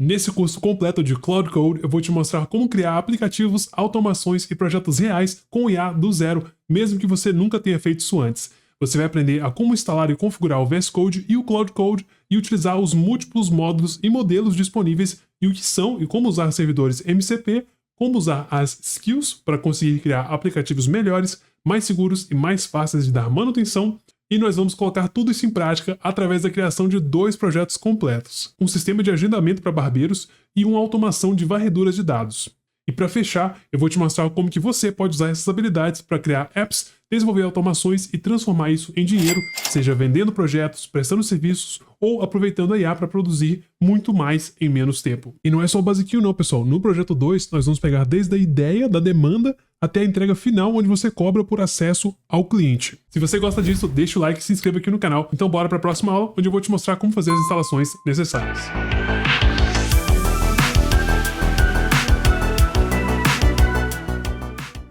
Nesse curso completo de Cloud Code, eu vou te mostrar como criar aplicativos, automações e projetos reais com IA do zero, mesmo que você nunca tenha feito isso antes. Você vai aprender a como instalar e configurar o VS Code e o Cloud Code e utilizar os múltiplos módulos e modelos disponíveis e o que são e como usar servidores MCP, como usar as skills para conseguir criar aplicativos melhores, mais seguros e mais fáceis de dar manutenção. E nós vamos colocar tudo isso em prática através da criação de 2 projetos completos, um sistema de agendamento para barbeiros e uma automação de varreduras de dados. E para fechar, eu vou te mostrar como que você pode usar essas habilidades para criar apps, desenvolver automações e transformar isso em dinheiro, seja vendendo projetos, prestando serviços ou aproveitando a IA para produzir muito mais em menos tempo. E não é só o basiquinho não, pessoal. No projeto 2, nós vamos pegar desde a ideia da demanda até a entrega final, onde você cobra por acesso ao cliente. Se você gosta disso, deixa o like e se inscreva aqui no canal. Então bora para a próxima aula, onde eu vou te mostrar como fazer as instalações necessárias.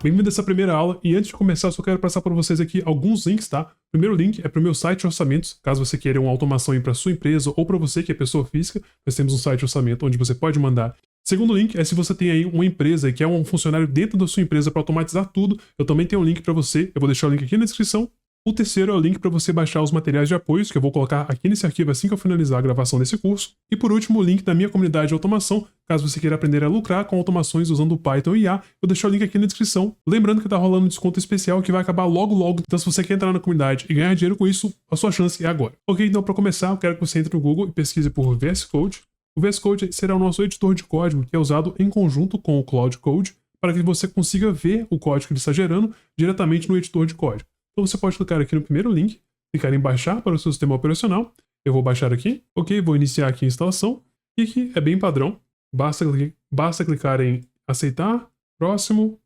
Bem-vindo a essa primeira aula, e antes de começar eu só quero passar para vocês aqui alguns links, tá? O primeiro link é para o meu site de orçamentos, caso você queira uma automação para sua empresa ou para você que é pessoa física, nós temos um site de orçamento onde você pode mandar. Segundo link é se você tem aí uma empresa e quer um funcionário dentro da sua empresa para automatizar tudo, eu também tenho um link para você, eu vou deixar o link aqui na descrição. O terceiro é o link para você baixar os materiais de apoio, que eu vou colocar aqui nesse arquivo assim que eu finalizar a gravação desse curso. E por último, o link da minha comunidade de automação, caso você queira aprender a lucrar com automações usando o Python e IA, eu vou deixar o link aqui na descrição. Lembrando que tá rolando um desconto especial que vai acabar logo logo, então se você quer entrar na comunidade e ganhar dinheiro com isso, a sua chance é agora. Ok, então para começar, eu quero que você entre no Google e pesquise por VS Code. O VS Code será o nosso editor de código que é usado em conjunto com o Cloud Code para que você consiga ver o código que ele está gerando diretamente no editor de código. Então você pode clicar aqui no primeiro link, clicar em baixar para o seu sistema operacional. Eu vou baixar aqui, ok, vou iniciar aqui a instalação. E aqui é bem padrão, basta clicar em aceitar, próximo,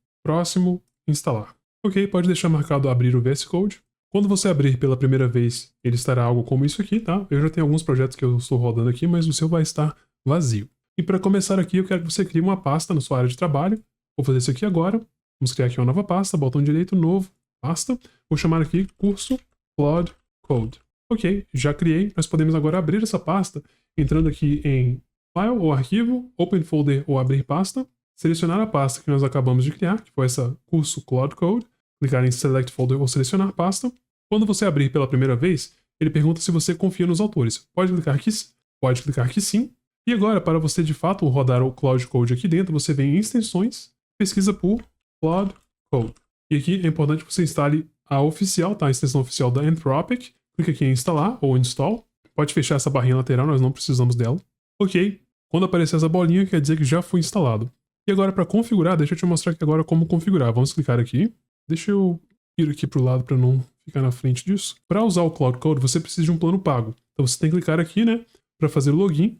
instalar. Ok, pode deixar marcado abrir o VS Code. Quando você abrir pela primeira vez, ele estará algo como isso aqui, tá? Eu já tenho alguns projetos que eu estou rodando aqui, mas o seu vai estar vazio. E para começar aqui, eu quero que você crie uma pasta na sua área de trabalho. Vou fazer isso aqui agora. Vamos criar aqui uma nova pasta, botão direito, novo, pasta. Vou chamar aqui curso Cloud Code. Ok, já criei. Nós podemos agora abrir essa pasta, entrando aqui em File ou Arquivo, Open Folder ou Abrir Pasta. Selecionar a pasta que nós acabamos de criar, que foi essa curso Cloud Code. Clicar em Select Folder ou Selecionar Pasta. Quando você abrir pela primeira vez, ele pergunta se você confia nos autores. Pode clicar que sim. E agora, para você de fato rodar o Cloud Code aqui dentro, você vem em Extensões, pesquisa por Cloud Code. E aqui é importante que você instale a oficial, tá? A extensão oficial da Anthropic. Clica aqui em Instalar ou Install. Pode fechar essa barrinha lateral, nós não precisamos dela. Ok. Quando aparecer essa bolinha, quer dizer que já foi instalado. E agora, para configurar, deixa eu te mostrar aqui agora como configurar. Vamos clicar aqui. Deixa eu ir aqui para o lado para não ficar na frente disso. Para usar o Cloud Code, você precisa de um plano pago. Então você tem que clicar aqui, né, para fazer o login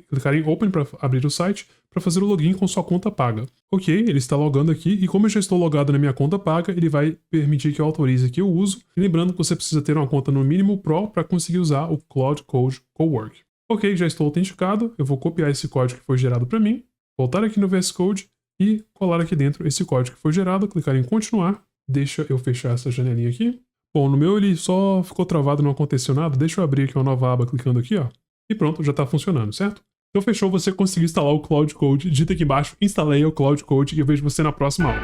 clicar em Open para abrir o site, para fazer o login com sua conta paga. Ok, ele está logando aqui e como eu já estou logado na minha conta paga, ele vai permitir que eu autorize aqui o uso. E lembrando que você precisa ter uma conta no mínimo Pro para conseguir usar o Cloud Code Cowork. Ok, já estou autenticado. Eu vou copiar esse código que foi gerado para mim, voltar aqui no VS Code e colar aqui dentro esse código que foi gerado, clicar em continuar, deixa eu fechar essa janelinha aqui. Bom, no meu ele só ficou travado, não aconteceu nada, deixa eu abrir aqui uma nova aba clicando aqui, ó, e pronto, já está funcionando, certo? Então fechou, você conseguiu instalar o Cloud Code, digita aqui embaixo, instalei o Cloud Code e eu vejo você na próxima aula.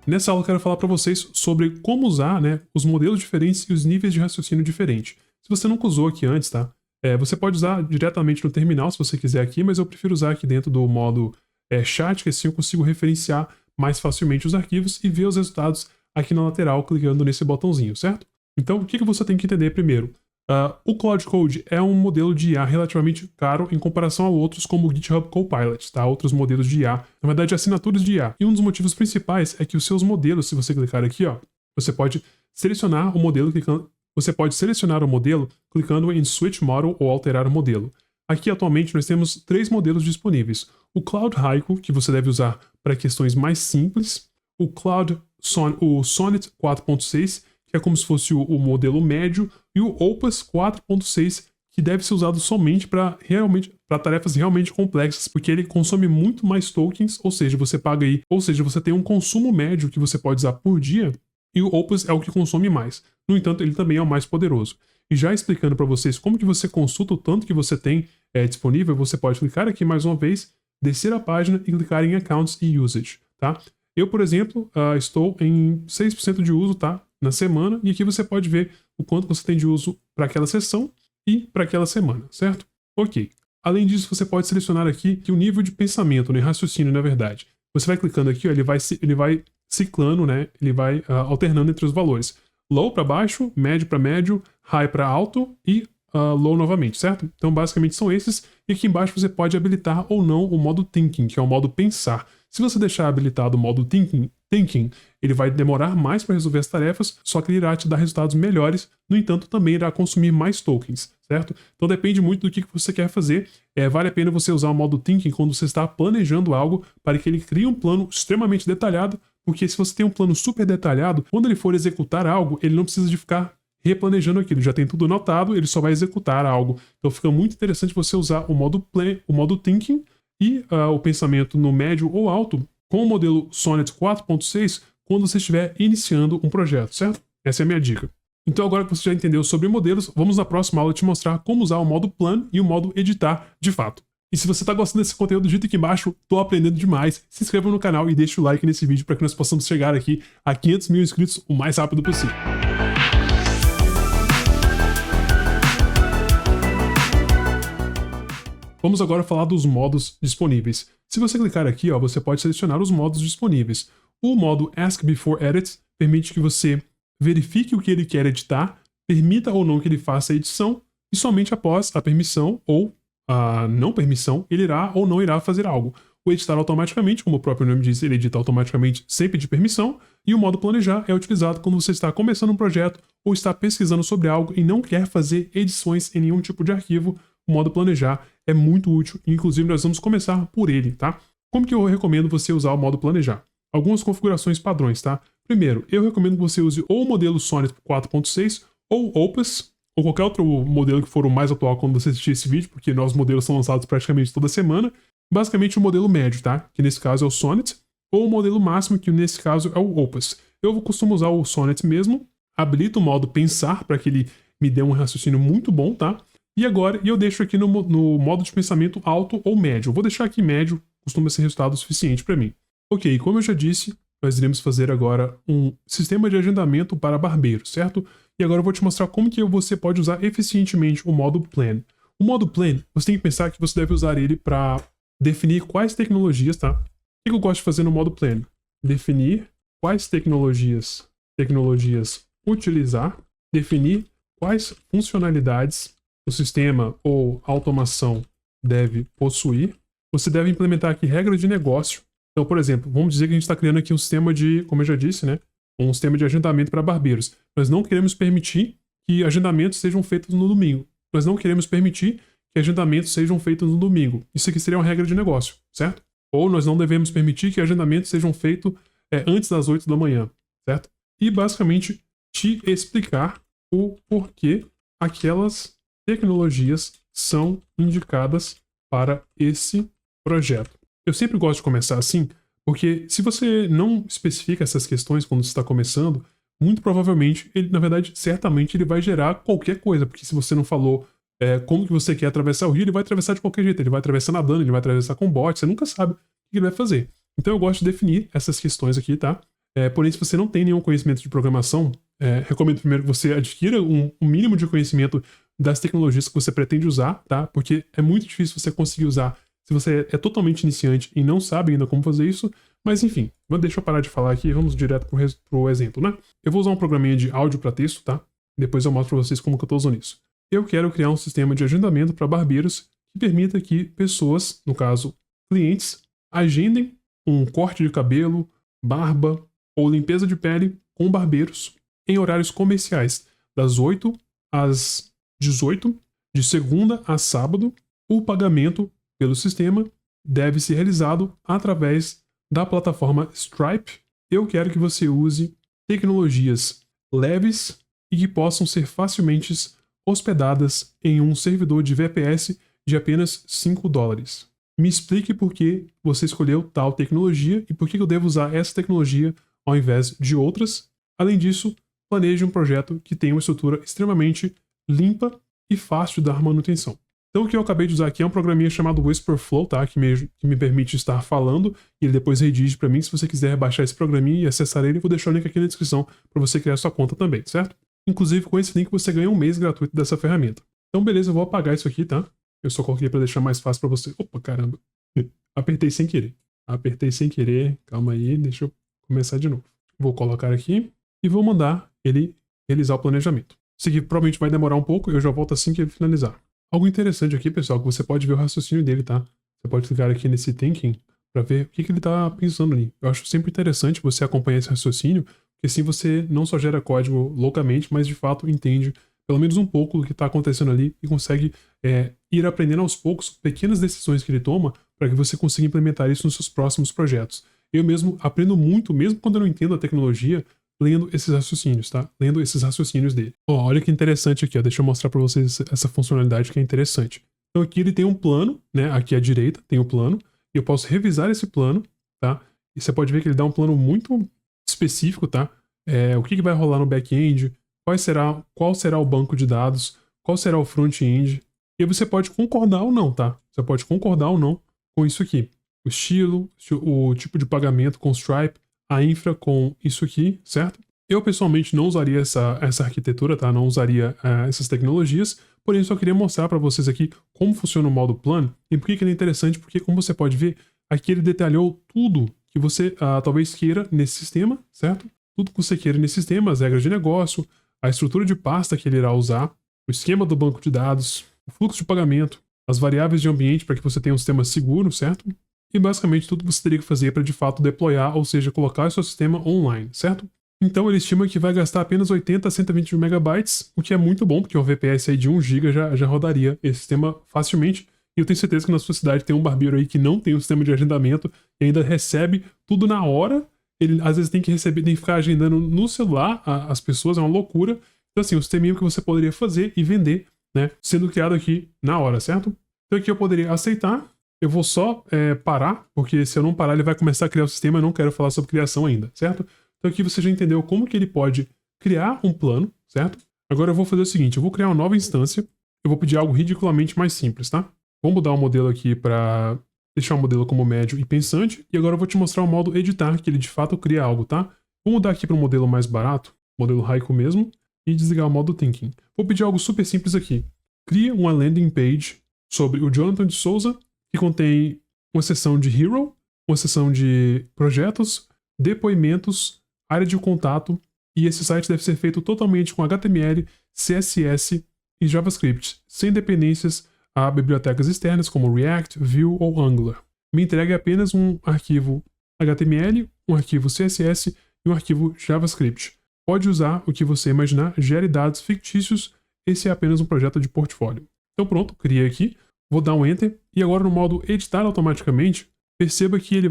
Nessa aula eu quero falar para vocês sobre como usar, né, os modelos diferentes e os níveis de raciocínio diferentes. Se você nunca usou aqui antes, tá? Você pode usar diretamente no terminal se você quiser aqui, mas eu prefiro usar aqui dentro do modo chat, que assim eu consigo referenciar mais facilmente os arquivos e ver os resultados aqui na lateral clicando nesse botãozinho, certo? Então, o que você tem que entender primeiro? O Cloud Code é um modelo de IA relativamente caro em comparação a outros como o GitHub Copilot, tá? Outros modelos de IA, na verdade assinaturas de IA. E um dos motivos principais é que os seus modelos, se você clicar aqui, ó, você pode selecionar o modelo clicando em Switch Model ou alterar o modelo. Aqui atualmente nós temos 3 modelos disponíveis. O Cloud Haiku, que você deve usar para questões mais simples. O Sonnet 4.6, que é como se fosse o modelo médio. E o Opus 4.6, que deve ser usado somente para tarefas realmente complexas, porque ele consome muito mais tokens, ou seja, você tem um consumo médio que você pode usar por dia e o Opus é o que consome mais. No entanto, ele também é o mais poderoso. E já explicando para vocês como que você consulta o tanto que você tem disponível, você pode clicar aqui mais uma vez, descer a página e clicar em Accounts e Usage, tá? Eu, por exemplo, estou em 6% de uso, tá? Na semana, e aqui você pode ver o quanto você tem de uso para aquela sessão e para aquela semana, certo? Ok. Além disso, você pode selecionar aqui que o nível de pensamento, né, raciocínio, na verdade. Você vai clicando aqui, ó, ele vai ciclando, né? Ele vai alternando entre os valores. Low para baixo, médio para médio, high para alto e low novamente, certo? Então, basicamente são esses. E aqui embaixo você pode habilitar ou não o modo Thinking, que é o modo pensar. Se você deixar habilitado o modo Thinking, ele vai demorar mais para resolver as tarefas, só que ele irá te dar resultados melhores, no entanto, também irá consumir mais tokens, certo? Então depende muito do que você quer fazer. Vale a pena você usar o modo Thinking quando você está planejando algo para que ele crie um plano extremamente detalhado, porque se você tem um plano super detalhado, quando ele for executar algo, ele não precisa de ficar replanejando aquilo, já tem tudo anotado, ele só vai executar algo. Então fica muito interessante você usar o modo Thinking e o pensamento no médio ou alto com o modelo Sonnet 4.6 quando você estiver iniciando um projeto, certo? Essa é a minha dica. Então agora que você já entendeu sobre modelos, vamos na próxima aula te mostrar como usar o modo Plan e o modo Editar de fato. E se você está gostando desse conteúdo, digita aqui embaixo, tô aprendendo demais, se inscreva no canal e deixa o like nesse vídeo para que nós possamos chegar aqui a 500 mil inscritos o mais rápido possível. Vamos agora falar dos modos disponíveis. Se você clicar aqui, ó, você pode selecionar os modos disponíveis. O modo Ask Before Edit permite que você verifique o que ele quer editar, permita ou não que ele faça a edição, e somente após a permissão ou a não permissão, ele irá ou não irá fazer algo. O editar automaticamente, como o próprio nome diz, ele edita automaticamente sem pedir permissão, e o modo planejar é utilizado quando você está começando um projeto ou está pesquisando sobre algo e não quer fazer edições em nenhum tipo de arquivo. O modo planejar é muito útil e, inclusive, nós vamos começar por ele, tá? Como que eu recomendo você usar o modo planejar? Algumas configurações padrões, tá? Primeiro, eu recomendo que você use ou o modelo Sonnet 4.6 ou Opus, ou qualquer outro modelo que for o mais atual quando você assistir esse vídeo, porque novos modelos são lançados praticamente toda semana. Basicamente o modelo médio, tá? Que nesse caso é o Sonnet, ou o modelo máximo, que nesse caso é o Opus. Eu costumo usar o Sonnet mesmo, habilito o modo pensar para que ele me dê um raciocínio muito bom, tá? E agora, eu deixo aqui no modo de pensamento alto ou médio. Eu vou deixar aqui médio, costuma ser resultado suficiente para mim. Ok, como eu já disse, nós iremos fazer agora um sistema de agendamento para barbeiros, certo? E agora eu vou te mostrar como que você pode usar eficientemente o modo Plan. O modo Plan, você tem que pensar que você deve usar ele para definir quais tecnologias, tá? O que eu gosto de fazer no modo Plan? Definir quais tecnologias utilizar, definir quais funcionalidades o sistema ou automação deve possuir. Você deve implementar aqui regras de negócio. Então, por exemplo, vamos dizer que a gente está criando aqui um sistema de, como eu já disse, né? Um sistema de agendamento para barbeiros. Nós não queremos permitir que agendamentos sejam feitos no domingo. Nós não queremos permitir que agendamentos sejam feitos no domingo. Isso aqui seria uma regra de negócio, certo? Ou nós não devemos permitir que agendamentos sejam feitos antes das 8 da manhã, certo? E basicamente te explicar o porquê aquelas tecnologias são indicadas para esse projeto. Eu sempre gosto de começar assim, porque se você não especifica essas questões quando você está começando, muito provavelmente, ele, na verdade, certamente ele vai gerar qualquer coisa, porque se você não falou como que você quer atravessar o rio, ele vai atravessar de qualquer jeito, ele vai atravessar nadando, ele vai atravessar com bote, você nunca sabe o que ele vai fazer. Então eu gosto de definir essas questões aqui, tá? Porém, se você não tem nenhum conhecimento de programação, recomendo primeiro que você adquira um mínimo de conhecimento das tecnologias que você pretende usar, tá? Porque é muito difícil você conseguir usar se você é totalmente iniciante e não sabe ainda como fazer isso. Mas enfim, deixa eu parar de falar aqui e vamos direto pro exemplo, né? Eu vou usar um programinha de áudio para texto, tá? Depois eu mostro para vocês como que eu tô usando isso. Eu quero criar um sistema de agendamento para barbeiros que permita que pessoas, no caso clientes, agendem um corte de cabelo, barba ou limpeza de pele com barbeiros em horários comerciais, das 8 às 18, de segunda a sábado. O pagamento pelo sistema deve ser realizado através da plataforma Stripe. Eu quero que você use tecnologias leves e que possam ser facilmente hospedadas em um servidor de VPS de apenas $5. Me explique por que você escolheu tal tecnologia e por que eu devo usar essa tecnologia ao invés de outras. Além disso, planeje um projeto que tenha uma estrutura extremamente limpa e fácil de dar manutenção. Então o que eu acabei de usar aqui é um programinha chamado Whisperflow, tá? Que me permite estar falando e ele depois redige para mim. Se você quiser baixar esse programinha e acessar ele, eu vou deixar o link aqui na descrição para você criar sua conta também, certo? Inclusive com esse link você ganha um mês gratuito dessa ferramenta. Então beleza, eu vou apagar isso aqui, tá? Eu só coloquei para deixar mais fácil para você. Opa, caramba. Apertei sem querer. Calma aí, deixa eu começar de novo. Vou colocar aqui e vou mandar ele realizar o planejamento. Isso aqui provavelmente vai demorar um pouco, eu já volto assim que ele finalizar. Algo interessante aqui, pessoal, que você pode ver o raciocínio dele, tá? Você pode clicar aqui nesse thinking para ver o que ele tá pensando ali. Eu acho sempre interessante você acompanhar esse raciocínio, porque assim você não só gera código loucamente, mas de fato entende pelo menos um pouco do que está acontecendo ali e consegue ir aprendendo aos poucos pequenas decisões que ele toma para que você consiga implementar isso nos seus próximos projetos. Eu mesmo aprendo muito, mesmo quando eu não entendo a tecnologia, lendo esses raciocínios, tá? Lendo esses raciocínios dele. Olha que interessante aqui, ó. Deixa eu mostrar para vocês essa funcionalidade que é interessante. Então aqui ele tem um plano, né? Aqui à direita tem o plano, e eu posso revisar esse plano, tá? E você pode ver que ele dá um plano muito específico, tá? O que vai rolar no back-end, qual será o banco de dados, qual será o front-end, e aí você pode concordar ou não, tá? Você pode concordar ou não com isso aqui. O estilo, o tipo de pagamento com Stripe, a infra com isso aqui, certo? Eu pessoalmente não usaria essa arquitetura, tá? Não usaria essas tecnologias, porém eu só queria mostrar para vocês aqui como funciona o modo plano e por que ele é interessante, porque como você pode ver, aqui ele detalhou tudo que você talvez queira nesse sistema, certo? Tudo que você queira nesse sistema, as regras de negócio, a estrutura de pasta que ele irá usar, o esquema do banco de dados, o fluxo de pagamento, as variáveis de ambiente para que você tenha um sistema seguro, certo? E basicamente tudo que você teria que fazer para de fato deployar, ou seja, colocar o seu sistema online, certo? Então ele estima que vai gastar apenas 80 a 120 megabytes, o que é muito bom, porque um VPS aí de 1 GB já rodaria esse sistema facilmente. E eu tenho certeza que na sua cidade tem um barbeiro aí que não tem um sistema de agendamento e ainda recebe tudo na hora. Ele às vezes tem que ficar agendando no celular as pessoas, é uma loucura. Então assim, o sisteminha que você poderia fazer e vender, né, sendo criado aqui na hora, certo? Então aqui eu poderia aceitar. Eu vou só parar, porque se eu não parar ele vai começar a criar o sistema, eu não quero falar sobre criação ainda, certo? Então aqui você já entendeu como que ele pode criar um plano, certo? Agora eu vou fazer o seguinte, eu vou criar uma nova instância, eu vou pedir algo ridiculamente mais simples, tá? Vou mudar o modelo aqui para deixar o modelo como médio e pensante, e agora eu vou te mostrar o modo editar, que ele de fato cria algo, tá? Vou mudar aqui para um modelo mais barato, modelo Haiku mesmo, e desligar o modo Thinking. Vou pedir algo super simples aqui. Cria uma landing page sobre o Jonathan de Souza, que contém uma seção de Hero, uma seção de projetos, depoimentos, área de contato, e esse site deve ser feito totalmente com HTML, CSS e JavaScript, sem dependências a bibliotecas externas como React, Vue ou Angular. Me entregue apenas um arquivo HTML, um arquivo CSS e um arquivo JavaScript. Pode usar o que você imaginar, gere dados fictícios, esse é apenas um projeto de portfólio. Então pronto, criei aqui. Vou dar um Enter, e agora no modo editar automaticamente, perceba que ele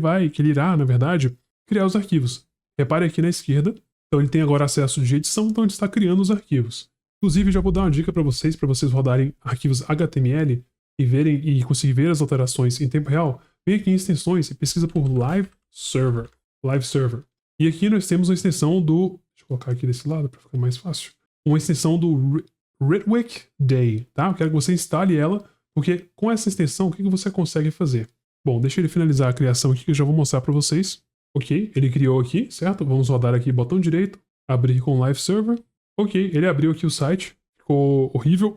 irá, na verdade, criar os arquivos. Repare aqui na esquerda, então ele tem agora acesso de edição, então ele está criando os arquivos. Inclusive, já vou dar uma dica para vocês rodarem arquivos HTML e conseguir ver as alterações em tempo real. Vem aqui em extensões e pesquisa por Live Server. E aqui nós temos uma extensão do... Deixa eu colocar aqui desse lado para ficar mais fácil. Uma extensão do Ritwik Day, tá? Eu quero que você instale ela, porque com essa extensão, o que você consegue fazer? Bom, deixa ele finalizar a criação aqui que eu já vou mostrar para vocês. Ok, ele criou aqui, certo? Vamos rodar aqui, botão direito, abrir com Live Server. Ok, ele abriu aqui o site, ficou horrível.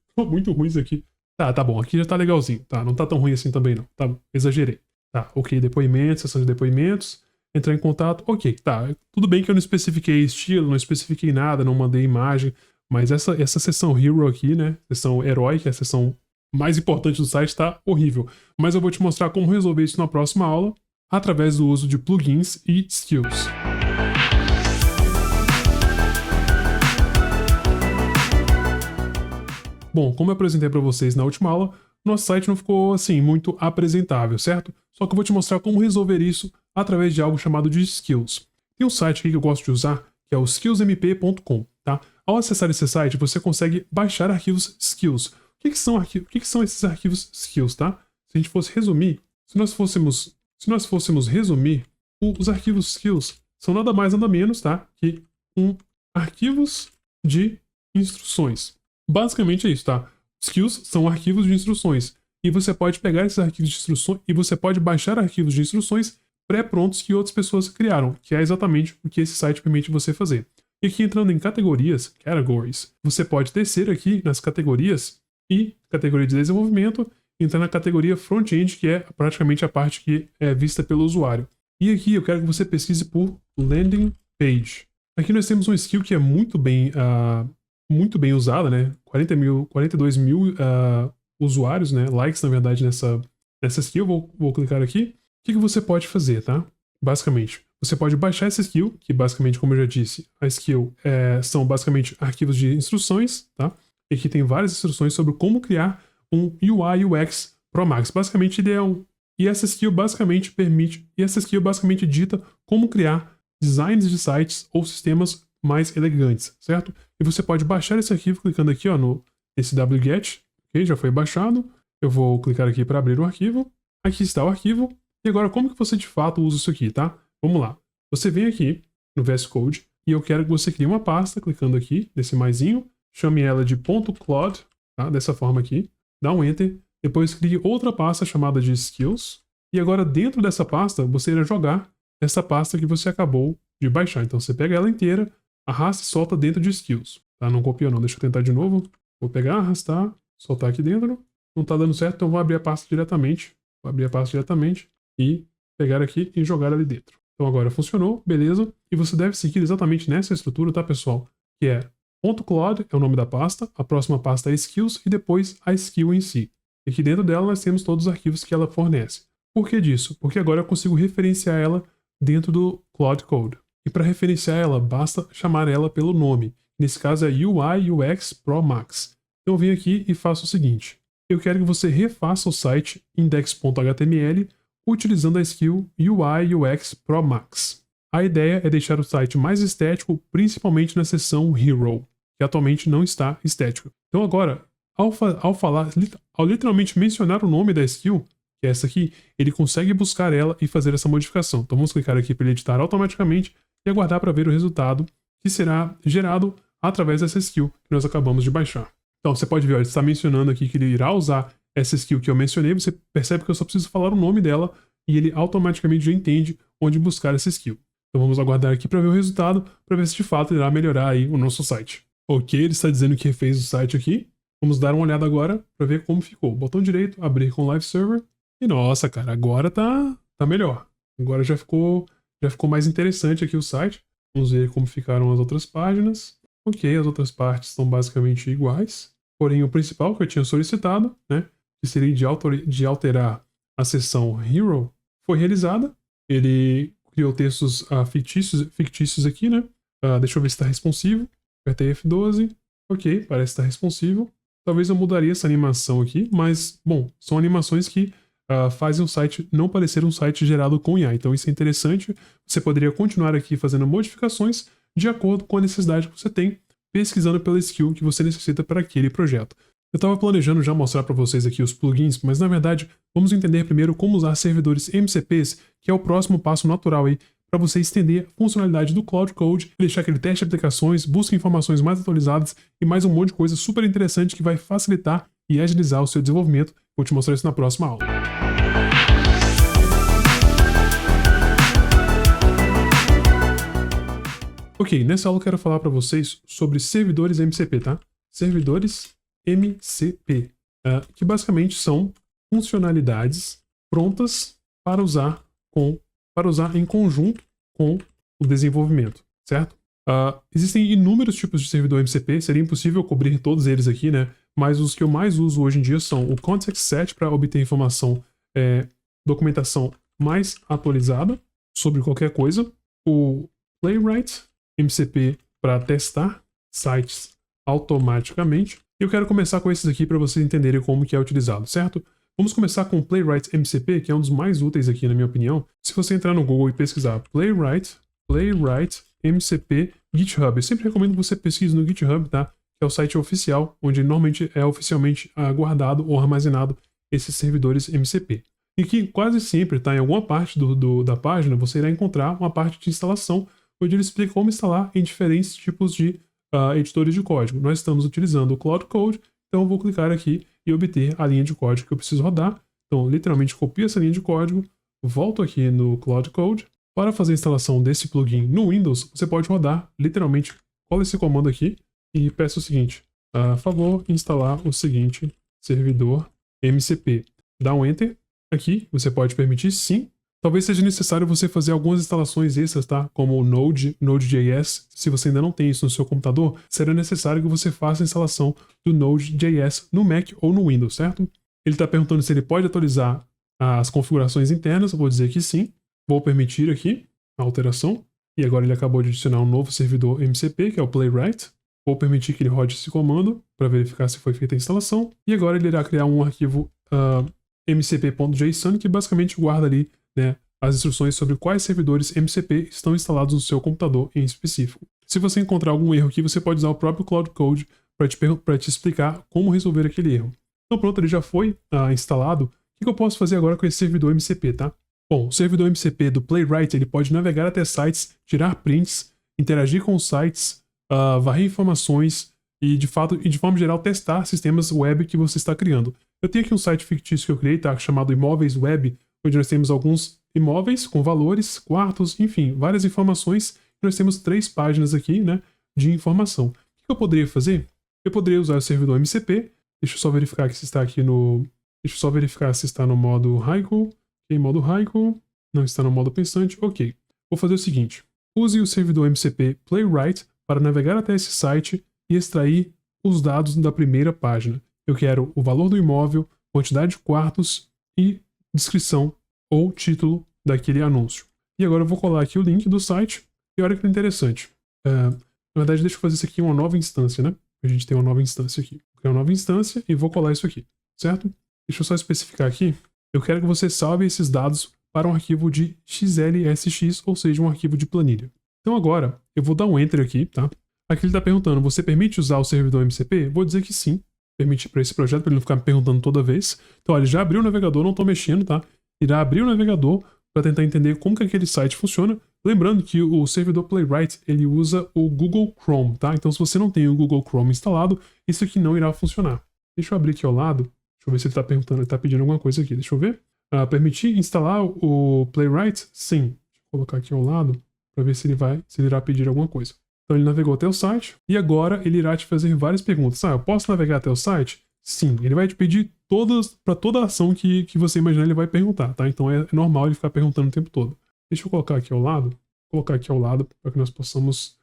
Ficou muito ruim isso aqui. Tá bom, aqui já tá legalzinho, tá? Não tá tão ruim assim também não, tá? Exagerei. Tá, ok, depoimentos, sessão de depoimentos, entrar em contato, ok, tá. Tudo bem que eu não especifiquei estilo, não especifiquei nada, não mandei imagem, mas essa seção Hero aqui, né, seção Herói, que é a seção mais importante do site, tá horrível. Mas eu vou te mostrar como resolver isso na próxima aula, através do uso de plugins e skills. Bom, como eu apresentei para vocês na última aula, nosso site não ficou assim muito apresentável, certo? Só que eu vou te mostrar como resolver isso através de algo chamado de skills. Tem um site aqui que eu gosto de usar, que é o skillsmp.com, tá? Ao acessar esse site, você consegue baixar arquivos skills. O que que são esses arquivos skills, tá? Se a gente fosse resumir, se nós fôssemos resumir, os arquivos skills são nada mais nada menos, tá? Que um arquivos de instruções. Basicamente é isso, tá? Skills são arquivos de instruções. E você pode pegar esses arquivos de instruções e você pode baixar arquivos de instruções pré-prontos que outras pessoas criaram, que é exatamente o que esse site permite você fazer. E aqui entrando em categorias, categories, você pode descer aqui nas categorias e categoria de desenvolvimento, entrar na categoria front-end, que é praticamente a parte que é vista pelo usuário. E aqui eu quero que você pesquise por landing page. Aqui nós temos uma skill que é muito bem usada, né? 42 mil usuários, né? Likes, na verdade, nessa skill. Vou clicar aqui. O que você pode fazer, tá? Basicamente, você pode baixar essa skill, que basicamente, como eu já disse, a skill são basicamente arquivos de instruções, tá? E aqui tem várias instruções sobre como criar um UI UX Pro Max. Basicamente, ele é E essa skill basicamente dita como criar designs de sites ou sistemas mais elegantes, certo? E você pode baixar esse arquivo clicando aqui, ó, nesse wget, ok? Já foi baixado. Eu vou clicar aqui para abrir o arquivo. Aqui está o arquivo. E agora, como que você de fato usa isso aqui, tá? Vamos lá. Você vem aqui no VS Code e eu quero que você crie uma pasta, clicando aqui nesse maisinho, chame ela de .clod, tá? Dessa forma aqui. Dá um Enter. Depois crie outra pasta chamada de Skills. E agora, dentro dessa pasta, você irá jogar essa pasta que você acabou de baixar. Então, você pega ela inteira, arrasta e solta dentro de Skills. Tá? Não copiou não. Deixa eu tentar de novo. Vou pegar, arrastar, soltar aqui dentro. Não tá dando certo, então vou abrir a pasta diretamente. Vou abrir a pasta diretamente e pegar aqui e jogar ali dentro. Então agora funcionou, beleza. E você deve seguir exatamente nessa estrutura, tá, pessoal? Que é .clod é o nome da pasta, a próxima pasta é Skills e depois a skill em si. E aqui dentro dela nós temos todos os arquivos que ela fornece. Por que disso? Porque agora eu consigo referenciar ela dentro do Cloud Code. E para referenciar ela, basta chamar ela pelo nome. Nesse caso é UI UX Pro Max. Então eu venho aqui e faço o seguinte. Eu quero que você refaça o site index.html utilizando a skill UI UX Pro Max. A ideia é deixar o site mais estético, principalmente na seção Hero, que atualmente não está estético. Então agora, ao literalmente mencionar o nome da skill, que é essa aqui, ele consegue buscar ela e fazer essa modificação. Então vamos clicar aqui para ele editar automaticamente e aguardar para ver o resultado que será gerado através dessa skill que nós acabamos de baixar. Então você pode ver, ele está mencionando aqui que ele irá usar essa skill que eu mencionei, você percebe que eu só preciso falar o nome dela e ele automaticamente já entende onde buscar essa skill. Então vamos aguardar aqui para ver o resultado, para ver se de fato irá melhorar aí o nosso site. Ok, ele está dizendo que refez o site aqui. Vamos dar uma olhada agora para ver como ficou. Botão direito, abrir com Live Server. E nossa, cara, agora tá melhor. Agora já ficou mais interessante aqui o site. Vamos ver como ficaram as outras páginas. Ok, as outras partes estão basicamente iguais. Porém, o principal que eu tinha solicitado, né, que seria de alterar a seção Hero, foi realizada. Ele criou textos fictícios aqui, né? Deixa eu ver se está responsivo. Apertei F12. Ok, parece estar responsivo. Talvez eu mudaria essa animação aqui, mas, bom, são animações que fazem o site não parecer um site gerado com IA. Então isso é interessante. Você poderia continuar aqui fazendo modificações de acordo com a necessidade que você tem, pesquisando pela skill que você necessita para aquele projeto. Eu estava planejando já mostrar para vocês aqui os plugins, mas na verdade vamos entender primeiro como usar servidores MCPs, que é o próximo passo natural aí para você estender a funcionalidade do Cloud Code, deixar aquele teste de aplicações, busca informações mais atualizadas e mais um monte de coisa super interessante que vai facilitar e agilizar o seu desenvolvimento. Vou te mostrar isso na próxima aula. Ok, nessa aula eu quero falar para vocês sobre servidores MCP, tá? Servidores MCP, que basicamente são funcionalidades prontas para usar em conjunto com o desenvolvimento, certo? Existem inúmeros tipos de servidor MCP, seria impossível cobrir todos eles aqui, né? Mas os que eu mais uso hoje em dia são o Context Set para obter informação, documentação mais atualizada sobre qualquer coisa, o Playwright MCP para testar sites automaticamente. E eu quero começar com esses aqui para vocês entenderem como que é utilizado, certo? Vamos começar com o Playwright MCP, que é um dos mais úteis aqui na minha opinião. Se você entrar no Google e pesquisar Playwright MCP GitHub, eu sempre recomendo que você pesquise no GitHub, tá? Que é o site oficial, onde normalmente é oficialmente guardado ou armazenado esses servidores MCP. E que quase sempre, tá? Em alguma parte da página, você irá encontrar uma parte de instalação, onde ele explica como instalar em diferentes tipos de editores de código. Nós estamos utilizando o Cloud Code, então eu vou clicar aqui e obter a linha de código que eu preciso rodar. Então, literalmente, copio essa linha de código, volto aqui no Cloud Code. Para fazer a instalação desse plugin no Windows, você pode rodar, literalmente, cola esse comando aqui e peça o seguinte: a favor, instalar o seguinte servidor MCP. Dá um Enter. Aqui, você pode permitir sim. Talvez seja necessário você fazer algumas instalações extras, tá? Como o Node, Node.js. Se você ainda não tem isso no seu computador, será necessário que você faça a instalação do Node.js no Mac ou no Windows, certo? Ele está perguntando se ele pode atualizar as configurações internas. Eu vou dizer que sim. Vou permitir aqui a alteração. E agora ele acabou de adicionar um novo servidor MCP, que é o Playwright. Vou permitir que ele rode esse comando para verificar se foi feita a instalação. E agora ele irá criar um arquivo mcp.json que basicamente guarda ali, né, as instruções sobre quais servidores MCP estão instalados no seu computador em específico. Se você encontrar algum erro aqui, você pode usar o próprio Cloud Code para te explicar como resolver aquele erro. Então pronto, ele já foi instalado. O que eu posso fazer agora com esse servidor MCP, tá? Bom, o servidor MCP do Playwright, ele pode navegar até sites, tirar prints, interagir com os sites, varrer informações e, de forma geral, testar sistemas web que você está criando. Eu tenho aqui um site fictício que eu criei, tá? Chamado Imóveis Web, onde nós temos alguns imóveis com valores, quartos, enfim, várias informações. E nós temos 3 páginas aqui, né, de informação. O que eu poderia fazer? Eu poderia usar o servidor MCP. Deixa eu só verificar se está aqui no... Deixa eu só verificar se está no modo Haiku. Ok, modo Haiku. Não está no modo pensante. Ok. Vou fazer o seguinte. Use o servidor MCP Playwright para navegar até esse site e extrair os dados da primeira página. Eu quero o valor do imóvel, quantidade de quartos e descrição ou título daquele anúncio. E agora eu vou colar aqui o link do site. E olha que interessante. Na verdade, deixa eu fazer isso aqui em uma nova instância, né? A gente tem uma nova instância aqui. Vou criar uma nova instância e vou colar isso aqui, certo? Deixa eu só especificar aqui. Eu quero que você salve esses dados para um arquivo de XLSX, ou seja, um arquivo de planilha. Então agora, eu vou dar um Enter aqui, tá? Aqui ele está perguntando, você permite usar o servidor MCP? Vou dizer que sim. Permite para esse projeto, para ele não ficar me perguntando toda vez. Então, olha, já abriu o navegador, não estou mexendo, tá? Irá abrir o navegador para tentar entender como que aquele site funciona. Lembrando que o servidor Playwright, ele usa o Google Chrome, tá? Então, se você não tem o Google Chrome instalado, isso aqui não irá funcionar. Deixa eu abrir aqui ao lado. Deixa eu ver se ele está perguntando, ele está pedindo alguma coisa aqui. Deixa eu ver. Permitir instalar o Playwright? Sim. Deixa eu colocar aqui ao lado para ver se ele irá pedir alguma coisa. Então ele navegou até o site e agora ele irá te fazer várias perguntas. Eu posso navegar até o site? Sim, ele vai te pedir para toda a ação que você imaginar, ele vai perguntar, tá? Então é normal ele ficar perguntando o tempo todo. Deixa eu colocar aqui ao lado, para que nós possamos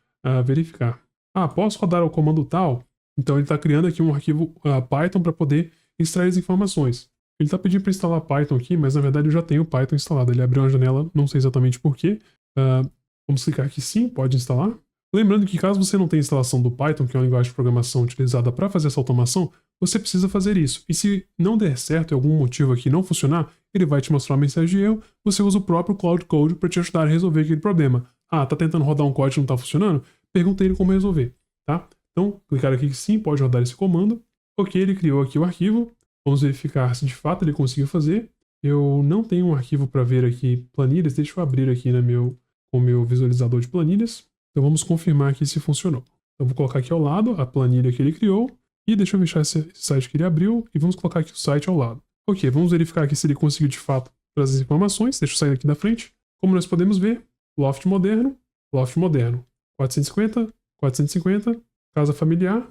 verificar. Posso rodar o comando tal? Então ele está criando aqui um arquivo Python para poder extrair as informações. Ele está pedindo para instalar Python aqui, mas na verdade eu já tenho o Python instalado. Ele abriu uma janela, não sei exatamente porquê. Vamos clicar aqui sim, pode instalar. Lembrando que caso você não tenha instalação do Python, que é uma linguagem de programação utilizada para fazer essa automação, você precisa fazer isso. E se não der certo, e algum motivo aqui não funcionar, ele vai te mostrar uma mensagem de erro, você usa o próprio Cloud Code para te ajudar a resolver aquele problema. Tá tentando rodar um código que não está funcionando? Pergunta ele como resolver, tá? Então, clicar aqui que sim, pode rodar esse comando. Ok, ele criou aqui o arquivo. Vamos verificar se de fato ele conseguiu fazer. Eu não tenho um arquivo para ver aqui planilhas. Deixa eu abrir aqui com o meu visualizador de planilhas. Então vamos confirmar aqui se funcionou. Eu vou colocar aqui ao lado a planilha que ele criou. E deixa eu fechar esse site que ele abriu. E vamos colocar aqui o site ao lado. Ok, vamos verificar aqui se ele conseguiu de fato trazer as informações. Deixa eu sair aqui da frente. Como nós podemos ver, loft moderno, 450, 450, casa familiar,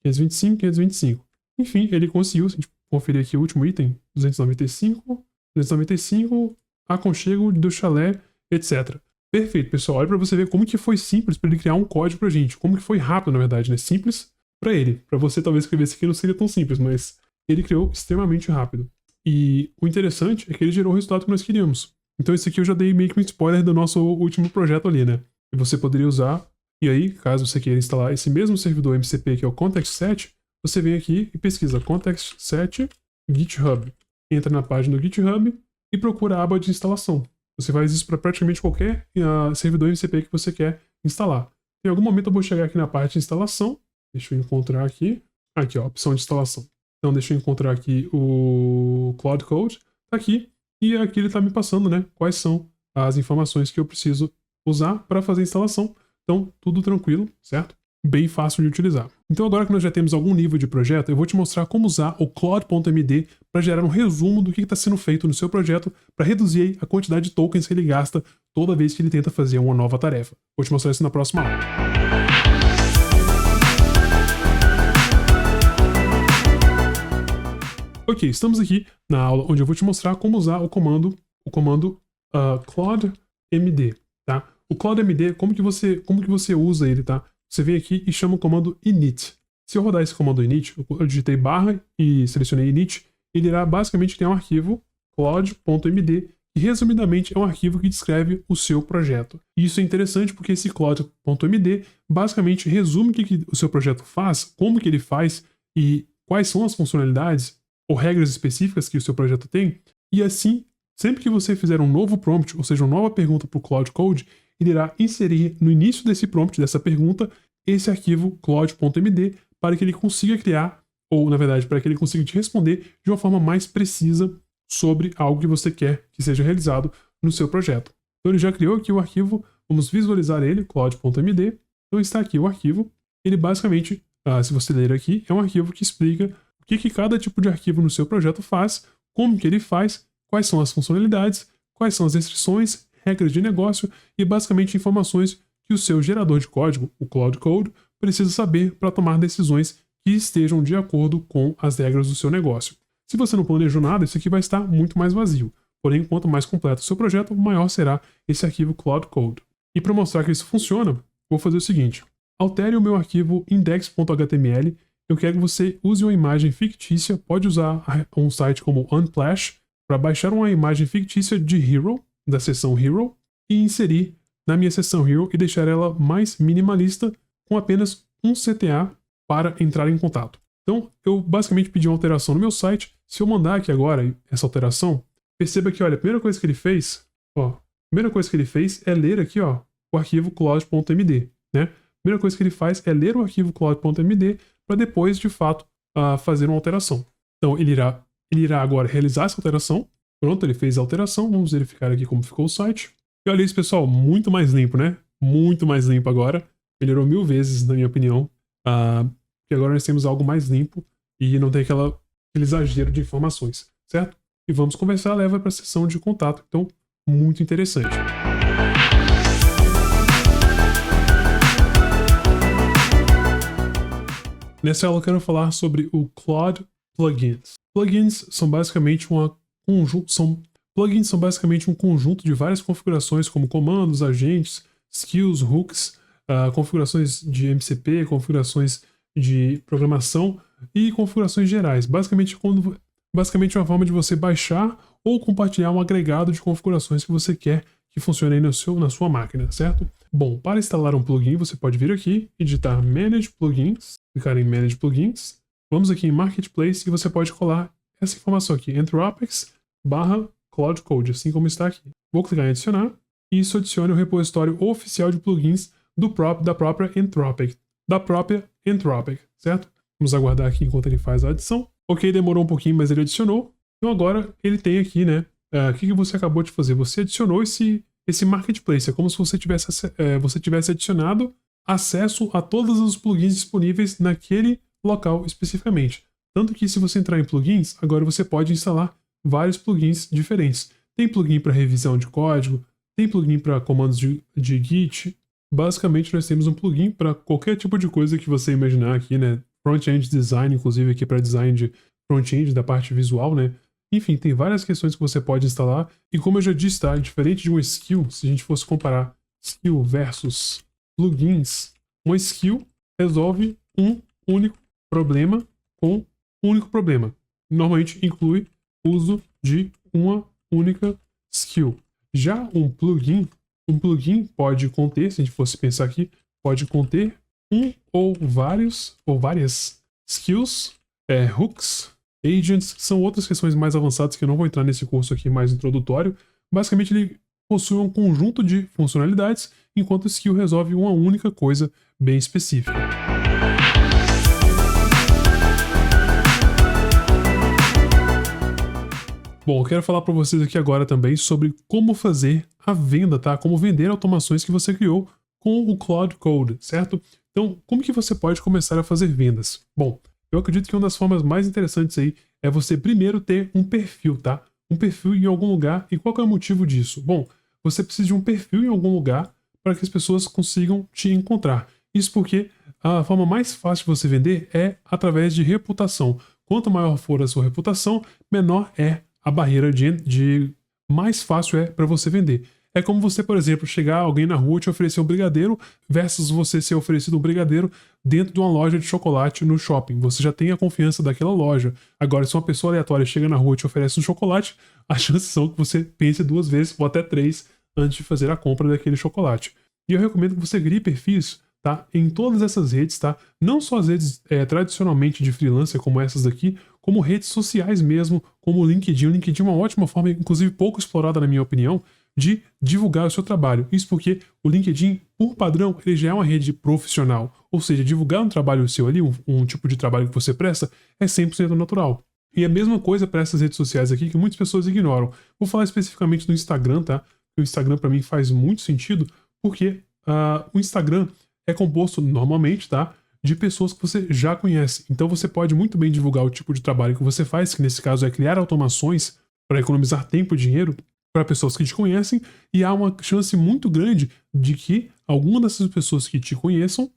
525, 525. Enfim, ele conseguiu, se a gente conferir aqui o último item, 295, aconchego do chalé, etc. Perfeito, pessoal. Olha para você ver como que foi simples para ele criar um código pra gente. Como que foi rápido, na verdade, né? Simples para ele. Para você, talvez, escrever isso aqui não seria tão simples, mas ele criou extremamente rápido. E o interessante é que ele gerou o resultado que nós queríamos. Então, esse aqui eu já dei meio que um spoiler do nosso último projeto ali, né? E você poderia usar. E aí, caso você queira instalar esse mesmo servidor MCP, que é o Context7, você vem aqui e pesquisa Context7 GitHub. Entra na página do GitHub e procura a aba de instalação. Você faz isso para praticamente qualquer servidor MCP que você quer instalar. Em algum momento eu vou chegar aqui na parte de instalação. Deixa eu encontrar aqui. Aqui, ó, opção de instalação. Então deixa eu encontrar aqui o Cloud Code. Tá aqui. E aqui ele está me passando, né, quais são as informações que eu preciso usar para fazer a instalação. Então, tudo tranquilo, certo? Bem fácil de utilizar. Então, agora que nós já temos algum nível de projeto, eu vou te mostrar como usar o Claude.md para gerar um resumo do que está sendo feito no seu projeto para reduzir aí a quantidade de tokens que ele gasta toda vez que ele tenta fazer uma nova tarefa. Vou te mostrar isso na próxima aula. Ok, estamos aqui na aula onde eu vou te mostrar como usar o comando claudemd, tá? O claudemd, como que você usa ele, tá? Você vem aqui e chama o comando init. Se eu rodar esse comando init, eu digitei barra e selecionei init, ele irá basicamente criar um arquivo claude.md, que resumidamente é um arquivo que descreve o seu projeto. E isso é interessante porque esse claude.md basicamente resume o que o seu projeto faz, como que ele faz e quais são as funcionalidades ou regras específicas que o seu projeto tem. E assim, sempre que você fizer um novo prompt, ou seja, uma nova pergunta para o Claude Code, ele irá inserir no início desse prompt, dessa pergunta, esse arquivo claude.md para que ele consiga criar, ou na verdade, para que ele consiga te responder de uma forma mais precisa sobre algo que você quer que seja realizado no seu projeto. Então ele já criou aqui o arquivo, vamos visualizar ele, claude.md. Então está aqui o arquivo. Ele basicamente, se você ler aqui, é um arquivo que explica o que cada tipo de arquivo no seu projeto faz, como que ele faz, quais são as funcionalidades, quais são as restrições, regras de negócio e basicamente informações que o seu gerador de código, o Claude Code, precisa saber para tomar decisões que estejam de acordo com as regras do seu negócio. Se você não planejou nada, isso aqui vai estar muito mais vazio. Porém, quanto mais completo o seu projeto, maior será esse arquivo Claude Code. E para mostrar que isso funciona, vou fazer o seguinte. Altere o meu arquivo index.html. Eu quero que você use uma imagem fictícia. Pode usar um site como Unsplash para baixar uma imagem fictícia de Hero, da seção Hero, e inserir na minha seção Hero e deixar ela mais minimalista com apenas um CTA para entrar em contato. Então, eu basicamente pedi uma alteração no meu site. Se eu mandar aqui agora essa alteração, perceba que, olha, a primeira coisa que ele fez, é ler aqui, ó, o arquivo claude.md, né? A primeira coisa que ele faz é ler o arquivo claude.md para depois, de fato, fazer uma alteração. Então, ele irá agora realizar essa alteração. Pronto, ele fez a alteração. Vamos verificar aqui como ficou o site. E olha isso, pessoal, muito mais limpo, né? Muito mais limpo agora. Melhorou 1000 vezes, na minha opinião. Porque agora nós temos algo mais limpo e não tem aquele exagero de informações, certo? E vamos conversar, leva para a sessão de contato. Então, muito interessante. Nessa aula eu quero falar sobre o Claude Plugins. Plugins são basicamente um conjunto de várias configurações como comandos, agentes, skills, hooks, configurações de MCP, configurações de programação e configurações gerais. Basicamente uma forma de você baixar ou compartilhar um agregado de configurações que você quer que funcione aí na sua máquina, certo? Bom, para instalar um plugin, você pode vir aqui e digitar Manage Plugins, clicar em Manage Plugins. Vamos aqui em Marketplace e você pode colar essa informação aqui, Anthropics/Claude Code, assim como está aqui. Vou clicar em adicionar e isso adiciona o repositório oficial de plugins da própria Anthropic, certo? Vamos aguardar aqui enquanto ele faz a adição. Ok, demorou um pouquinho, mas ele adicionou. Então agora ele tem aqui, né? O que você acabou de fazer? Você adicionou esse marketplace. É como se você tivesse adicionado acesso a todos os plugins disponíveis naquele local especificamente. Tanto que se você entrar em plugins, agora você pode instalar vários plugins diferentes. Tem plugin para revisão de código, tem plugin para comandos de Git. Basicamente nós temos um plugin para qualquer tipo de coisa que você imaginar aqui, né? Front-end design, inclusive aqui para design de front-end da parte visual, né? Enfim, tem várias questões que você pode instalar. E como eu já disse, tá? Diferente de uma skill, se a gente fosse comparar skill versus plugins, uma skill resolve um único problema com um único problema. Normalmente inclui o uso de uma única skill. Já um plugin pode conter, se a gente fosse pensar aqui, pode conter ou várias skills, hooks, agents, que são outras questões mais avançadas que eu não vou entrar nesse curso aqui mais introdutório. Basicamente ele possui um conjunto de funcionalidades, enquanto o skill resolve uma única coisa bem específica. Bom, eu quero falar para vocês aqui agora também sobre como fazer a venda, tá? Como vender automações que você criou com o Claude Code, certo? Então, como que você pode começar a fazer vendas? Bom, eu acredito que uma das formas mais interessantes aí é você primeiro ter um perfil, tá? Um perfil em algum lugar. E qual que é o motivo disso? Bom, você precisa de um perfil em algum lugar para que as pessoas consigam te encontrar. Isso porque a forma mais fácil de você vender é através de reputação. Quanto maior for a sua reputação, menor é a barreira de mais fácil é para você vender. É como você, por exemplo, chegar alguém na rua e te oferecer um brigadeiro versus você ser oferecido um brigadeiro dentro de uma loja de chocolate no shopping. Você já tem a confiança daquela loja. Agora, se uma pessoa aleatória chega na rua e te oferece um chocolate, as chances são que você pense 2 vezes ou até 3 antes de fazer a compra daquele chocolate. E eu recomendo que você crie perfis, tá, em todas essas redes, tá? Não só as redes tradicionalmente de freelancer como essas daqui, como redes sociais mesmo, como o LinkedIn. O LinkedIn é uma ótima forma, inclusive pouco explorada na minha opinião, de divulgar o seu trabalho. Isso porque o LinkedIn, por padrão, ele já é uma rede profissional. Ou seja, divulgar um trabalho seu ali, um tipo de trabalho que você presta, é 100% natural. E a mesma coisa para essas redes sociais aqui que muitas pessoas ignoram. Vou falar especificamente do Instagram, tá? O Instagram para mim faz muito sentido, porque o Instagram é composto normalmente, tá, de pessoas que você já conhece. Então você pode muito bem divulgar o tipo de trabalho que você faz, que nesse caso é criar automações para economizar tempo e dinheiro para pessoas que te conhecem, e há uma chance muito grande de que alguma dessas pessoas que te conheçam,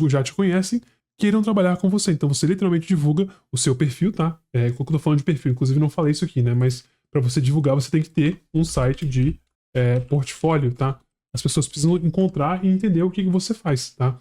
já te conhecem, queiram trabalhar com você. Então você literalmente divulga o seu perfil, tá? Quando eu tô falando de perfil, inclusive não falei isso aqui, né? Mas para você divulgar, você tem que ter um site de portfólio, tá? As pessoas precisam encontrar e entender o que você faz, tá?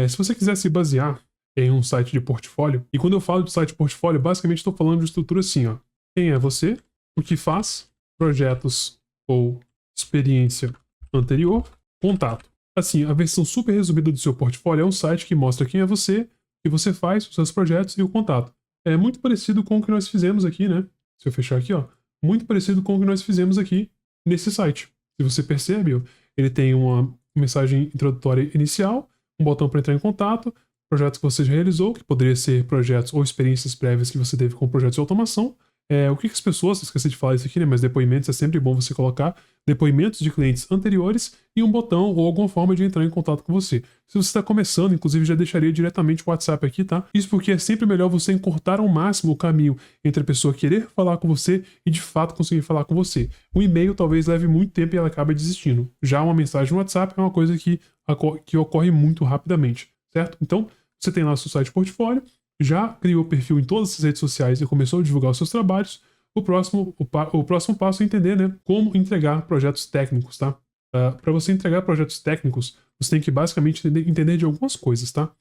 Se você quiser se basear em um site de portfólio, e quando eu falo de site de portfólio, basicamente estou falando de estrutura assim, ó. Quem é você, o que faz, projetos ou experiência anterior, contato. Assim, a versão super resumida do seu portfólio é um site que mostra quem é você, o que você faz, os seus projetos e o contato. É muito parecido com o que nós fizemos aqui, né? Se eu fechar aqui, ó. Muito parecido com o que nós fizemos aqui nesse site. Se você percebe, ó, ele tem uma mensagem introdutória inicial, um botão para entrar em contato, projetos que você já realizou, que poderia ser projetos ou experiências prévias que você teve com projetos de automação. O que as pessoas, esqueci de falar isso aqui, né? Mas depoimentos é sempre bom você colocar depoimentos de clientes anteriores e um botão ou alguma forma de entrar em contato com você. Se você está começando, inclusive já deixaria diretamente o WhatsApp aqui, tá? Isso porque é sempre melhor você encurtar ao máximo o caminho entre a pessoa querer falar com você e de fato conseguir falar com você. Um e-mail talvez leve muito tempo e ela acabe desistindo. Já uma mensagem no WhatsApp é uma coisa que ocorre muito rapidamente, certo? Então, você tem lá o seu site portfólio, já criou perfil em todas as redes sociais e começou a divulgar os seus trabalhos. O próximo passo é entender, né, como entregar projetos técnicos, tá? Para você entregar projetos técnicos, você tem que basicamente entender de algumas coisas, tá?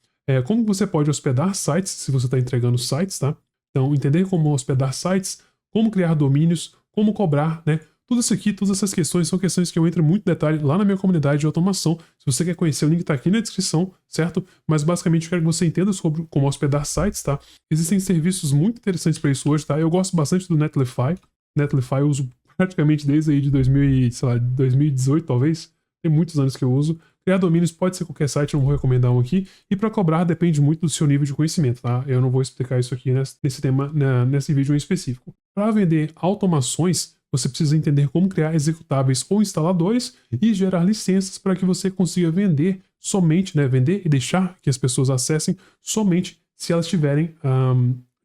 Como você pode hospedar sites, se você está entregando sites, tá? Então, entender como hospedar sites, como criar domínios, como cobrar, né? Tudo isso aqui, todas essas questões são questões que eu entro em muito detalhe lá na minha comunidade de automação. Se você quer conhecer, o link tá aqui na descrição, certo? Mas basicamente eu quero que você entenda sobre como hospedar sites, tá? Existem serviços muito interessantes para isso hoje, tá? Eu gosto bastante do Netlify. Netlify eu uso praticamente desde aí de 2018, talvez. Tem muitos anos que eu uso. Criar domínios pode ser qualquer site, eu não vou recomendar um aqui. E para cobrar depende muito do seu nível de conhecimento, tá? Eu não vou explicar isso aqui nesse tema, nesse vídeo em específico. Para vender automações, você precisa entender como criar executáveis ou instaladores e gerar licenças para que você consiga vender somente, né? Vender e deixar que as pessoas acessem somente se elas tiverem,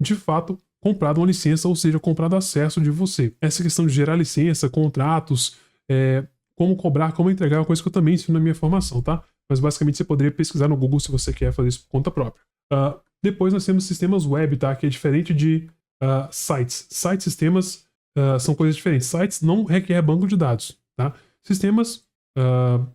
de fato, comprado uma licença, ou seja, comprado acesso de você. Essa questão de gerar licença, contratos, como cobrar, como entregar, é uma coisa que eu também ensino na minha formação, tá? Mas basicamente você poderia pesquisar no Google se você quer fazer isso por conta própria. Depois nós temos sistemas web, tá? Que é diferente de sites. Sistemas são coisas diferentes. Sites não requer banco de dados, tá? Sistemas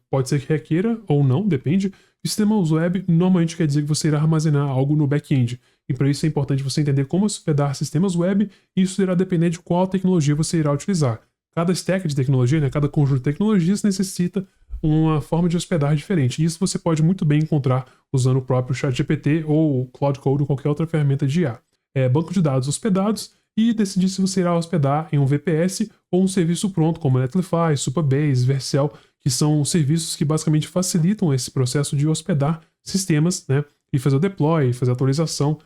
pode ser que requeira ou não, depende. Sistemas web normalmente quer dizer que você irá armazenar algo no back-end. E para isso é importante você entender como hospedar sistemas web, e isso irá depender de qual tecnologia você irá utilizar. Cada stack de tecnologia, né, cada conjunto de tecnologias necessita uma forma de hospedar diferente. E isso você pode muito bem encontrar usando o próprio ChatGPT ou Claude Code ou qualquer outra ferramenta de IA. Banco de dados hospedados, e decidir se você irá hospedar em um VPS ou um serviço pronto, como Netlify, Supabase, Vercel, que são serviços que basicamente facilitam esse processo de hospedar sistemas, né, e fazer o deploy, fazer a atualização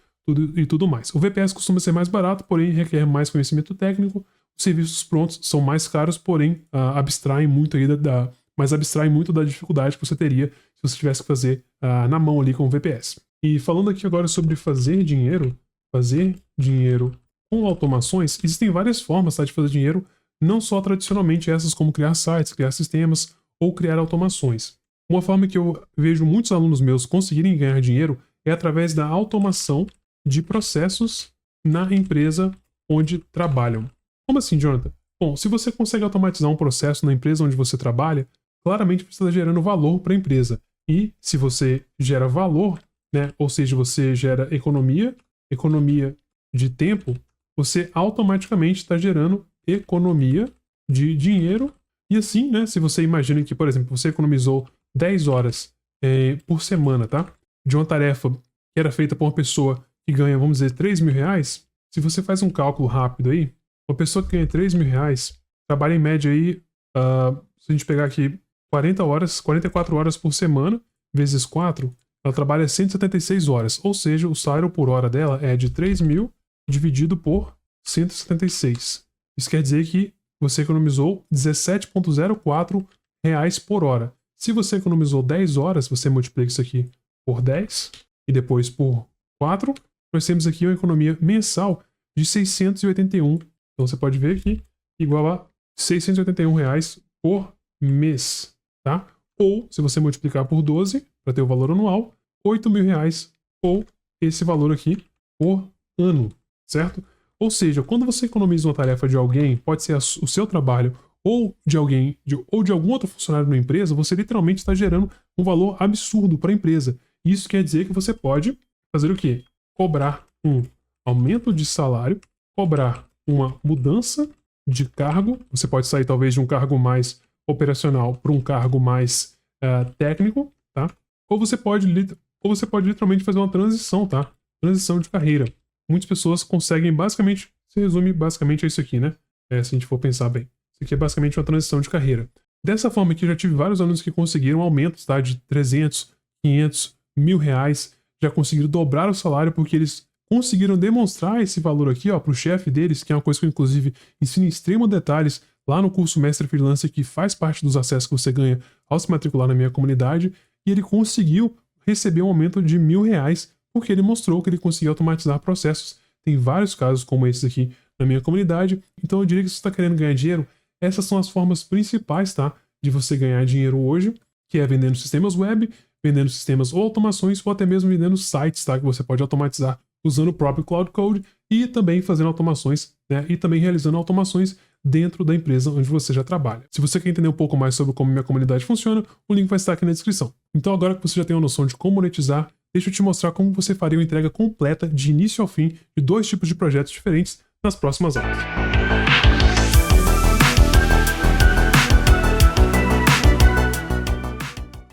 e tudo mais. O VPS costuma ser mais barato, porém requer mais conhecimento técnico. Os serviços prontos são mais caros, porém abstraem muito aí mas abstraem muito da dificuldade que você teria se você tivesse que fazer na mão ali com o VPS. E falando aqui agora sobre fazer dinheiro com automações, existem várias formas, tá, de fazer dinheiro, não só tradicionalmente essas como criar sites, criar sistemas ou criar automações. Uma forma que eu vejo muitos alunos meus conseguirem ganhar dinheiro é através da automação de processos na empresa onde trabalham. Como assim, Jonathan? Bom, se você consegue automatizar um processo na empresa onde você trabalha, claramente você está gerando valor para a empresa. E se você gera valor, né, ou seja, você gera economia de tempo, você automaticamente está gerando economia de dinheiro. E assim, né, se você imagina que, por exemplo, você economizou 10 horas por semana, tá? De uma tarefa que era feita por uma pessoa que ganha, vamos dizer, 3 mil reais, se você faz um cálculo rápido aí, uma pessoa que ganha 3 mil reais trabalha em média aí, se a gente pegar aqui 44 horas por semana, vezes 4, ela trabalha 176 horas, ou seja, o salário por hora dela é de 3 mil dividido por 176. Isso quer dizer que você economizou 17,04 reais por hora. Se você economizou 10 horas, você multiplica isso aqui por 10 e depois por 4, nós temos aqui uma economia mensal de 681. Então você pode ver que igual a 681 reais por mês, tá? Ou, se você multiplicar por 12, para ter o valor anual, 8 mil reais, ou esse valor aqui por ano, certo? Ou seja, quando você economiza uma tarefa de alguém, pode ser o seu trabalho, ou de alguém, ou de algum outro funcionário na empresa, você literalmente está gerando um valor absurdo para a empresa. Isso quer dizer que você pode fazer o quê? Cobrar um aumento de salário, cobrar uma mudança de cargo, você pode sair talvez de um cargo mais operacional para um cargo mais técnico, tá? Ou você pode literalmente fazer uma transição, tá? Transição de carreira. Muitas pessoas conseguem basicamente, se resume basicamente a isso aqui, né? Se a gente for pensar bem. Isso aqui é basicamente uma transição de carreira. Dessa forma aqui, eu já tive vários alunos que conseguiram aumentos, tá? De 300, 500, R$ 1.000, já conseguiram dobrar o salário porque eles conseguiram demonstrar esse valor aqui, ó, para o chefe deles, que é uma coisa que eu, inclusive, ensino em extremo detalhes lá no curso Mestre Freelancer, que faz parte dos acessos que você ganha ao se matricular na minha comunidade, e ele conseguiu receber um aumento de R$ 1.000 porque ele mostrou que ele conseguia automatizar processos. Tem vários casos como esses aqui na minha comunidade, então eu diria que se você está querendo ganhar dinheiro, essas são as formas principais, tá, de você ganhar dinheiro hoje, que é vendendo sistemas web, vendendo sistemas ou automações, ou até mesmo vendendo sites, tá, que você pode automatizar usando o próprio Cloud Code e também fazendo automações, né, e também realizando automações dentro da empresa onde você já trabalha. Se você quer entender um pouco mais sobre como minha comunidade funciona, o link vai estar aqui na descrição. Então agora que você já tem uma noção de como monetizar, deixa eu te mostrar como você faria uma entrega completa de início ao fim de 2 tipos de projetos diferentes nas próximas aulas.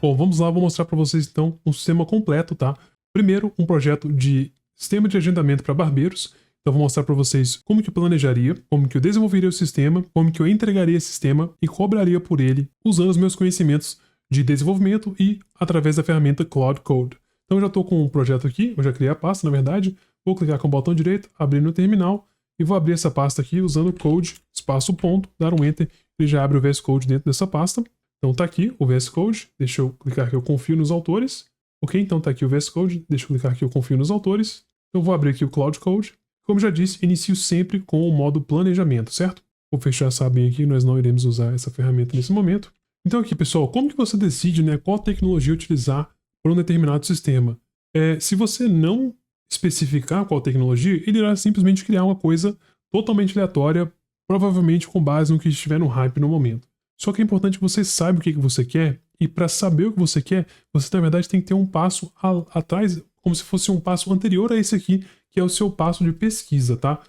Bom, vamos lá, vou mostrar para vocês então um sistema completo, tá? Primeiro, um projeto de sistema de agendamento para barbeiros. Então, vou mostrar para vocês como que eu planejaria, como que eu desenvolveria o sistema, como que eu entregaria esse sistema e cobraria por ele usando os meus conhecimentos de desenvolvimento e através da ferramenta Cloud Code. Então, eu já estou com um projeto aqui, eu já criei a pasta, na verdade. Vou clicar com o botão direito, abrir no terminal e vou abrir essa pasta aqui usando code, espaço, ponto, dar um enter, ele já abre o VS Code dentro dessa pasta. Então, tá aqui o VS Code, deixa eu clicar aqui, eu confio nos autores. Ok, então tá aqui o VS Code, deixa eu clicar aqui, eu confio nos autores. Eu vou abrir aqui o Cloud Code. Como já disse, inicio sempre com o modo planejamento, certo? Vou fechar essa abinha aqui, nós não iremos usar essa ferramenta nesse momento. Então aqui, pessoal, como que você decide, né, qual tecnologia utilizar para um determinado sistema? Se você não especificar qual tecnologia, ele irá simplesmente criar uma coisa totalmente aleatória, provavelmente com base no que estiver no hype no momento. Só que é importante que você saiba o que você quer, e para saber o que você quer, você na verdade tem que ter um passo atrás, como se fosse um passo anterior a esse aqui, que é o seu passo de pesquisa, tá?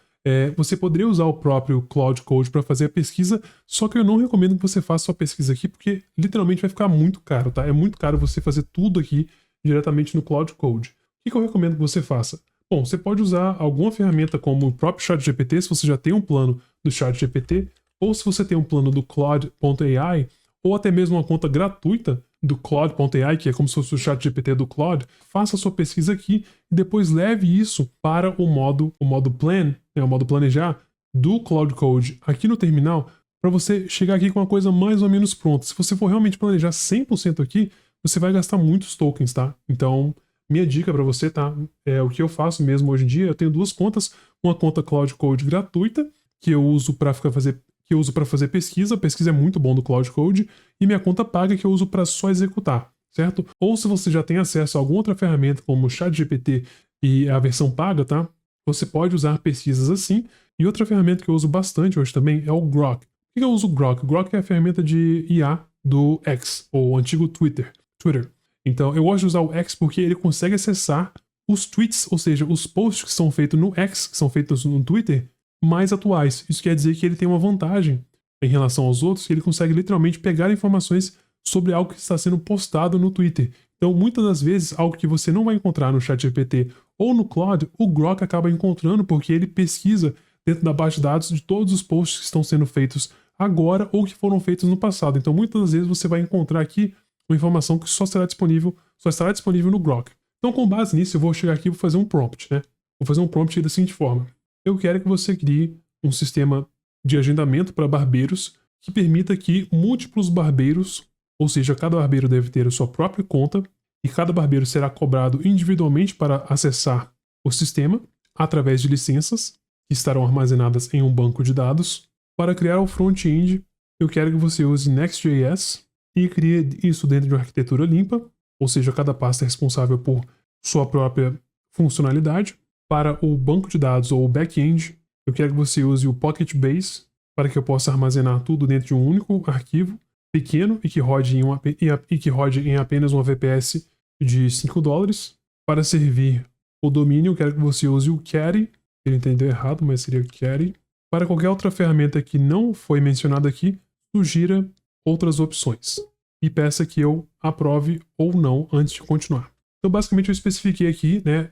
Você poderia usar o próprio Cloud Code para fazer a pesquisa, só que eu não recomendo que você faça sua pesquisa aqui, porque literalmente vai ficar muito caro, tá? É muito caro você fazer tudo aqui diretamente no Cloud Code. O que eu recomendo que você faça? Bom, você pode usar alguma ferramenta como o próprio ChatGPT, se você já tem um plano do ChatGPT, ou se você tem um plano do Claude.ai, ou até mesmo uma conta gratuita do Claude.ai, que é como se fosse o ChatGPT do Claude. Faça a sua pesquisa aqui e depois leve isso para o modo plan, né, o modo planejar, do Cloud Code aqui no terminal para você chegar aqui com uma coisa mais ou menos pronta. Se você for realmente planejar 100% aqui, você vai gastar muitos tokens, tá? Então, minha dica para você, tá? É o que eu faço mesmo hoje em dia. Eu tenho duas contas, uma conta Cloud Code gratuita, que eu uso para fazer pesquisa. A pesquisa é muito bom do Cloud Code, e minha conta paga que eu uso para só executar, certo? Ou se você já tem acesso a alguma outra ferramenta como o ChatGPT e a versão paga, tá? Você pode usar pesquisas assim. E outra ferramenta que eu uso bastante hoje também é o Grok. Por que eu uso o Grok? O Grok é a ferramenta de IA do X, ou o antigo Twitter. Então, eu gosto de usar o X porque ele consegue acessar os tweets, ou seja, os posts que são feitos no X, que são feitos no Twitter, mais atuais. Isso quer dizer que ele tem uma vantagem em relação aos outros, que ele consegue literalmente pegar informações sobre algo que está sendo postado no Twitter. Então, muitas das vezes, algo que você não vai encontrar no ChatGPT ou no Claude, o Grok acaba encontrando porque ele pesquisa dentro da base de dados de todos os posts que estão sendo feitos agora ou que foram feitos no passado. Então, muitas das vezes você vai encontrar aqui uma informação que só estará disponível no Grok. Então, com base nisso, eu vou chegar aqui e vou fazer um prompt, né? Vou fazer um prompt da seguinte forma. Eu quero que você crie um sistema de agendamento para barbeiros que permita que múltiplos barbeiros, ou seja, cada barbeiro deve ter a sua própria conta e cada barbeiro será cobrado individualmente para acessar o sistema através de licenças que estarão armazenadas em um banco de dados. Para criar o front-end, eu quero que você use Next.js e crie isso dentro de uma arquitetura limpa, ou seja, cada pasta é responsável por sua própria funcionalidade. Para o banco de dados ou o back-end, eu quero que você use o Pocket Base para que eu possa armazenar tudo dentro de um único arquivo pequeno e que rode em apenas uma VPS de $5. Para servir o domínio, eu quero que você use o Caddy. Ele entendeu errado, mas seria Caddy. Para qualquer outra ferramenta que não foi mencionada aqui, sugira outras opções e peça que eu aprove ou não antes de continuar. Então, basicamente, eu especifiquei aqui, né,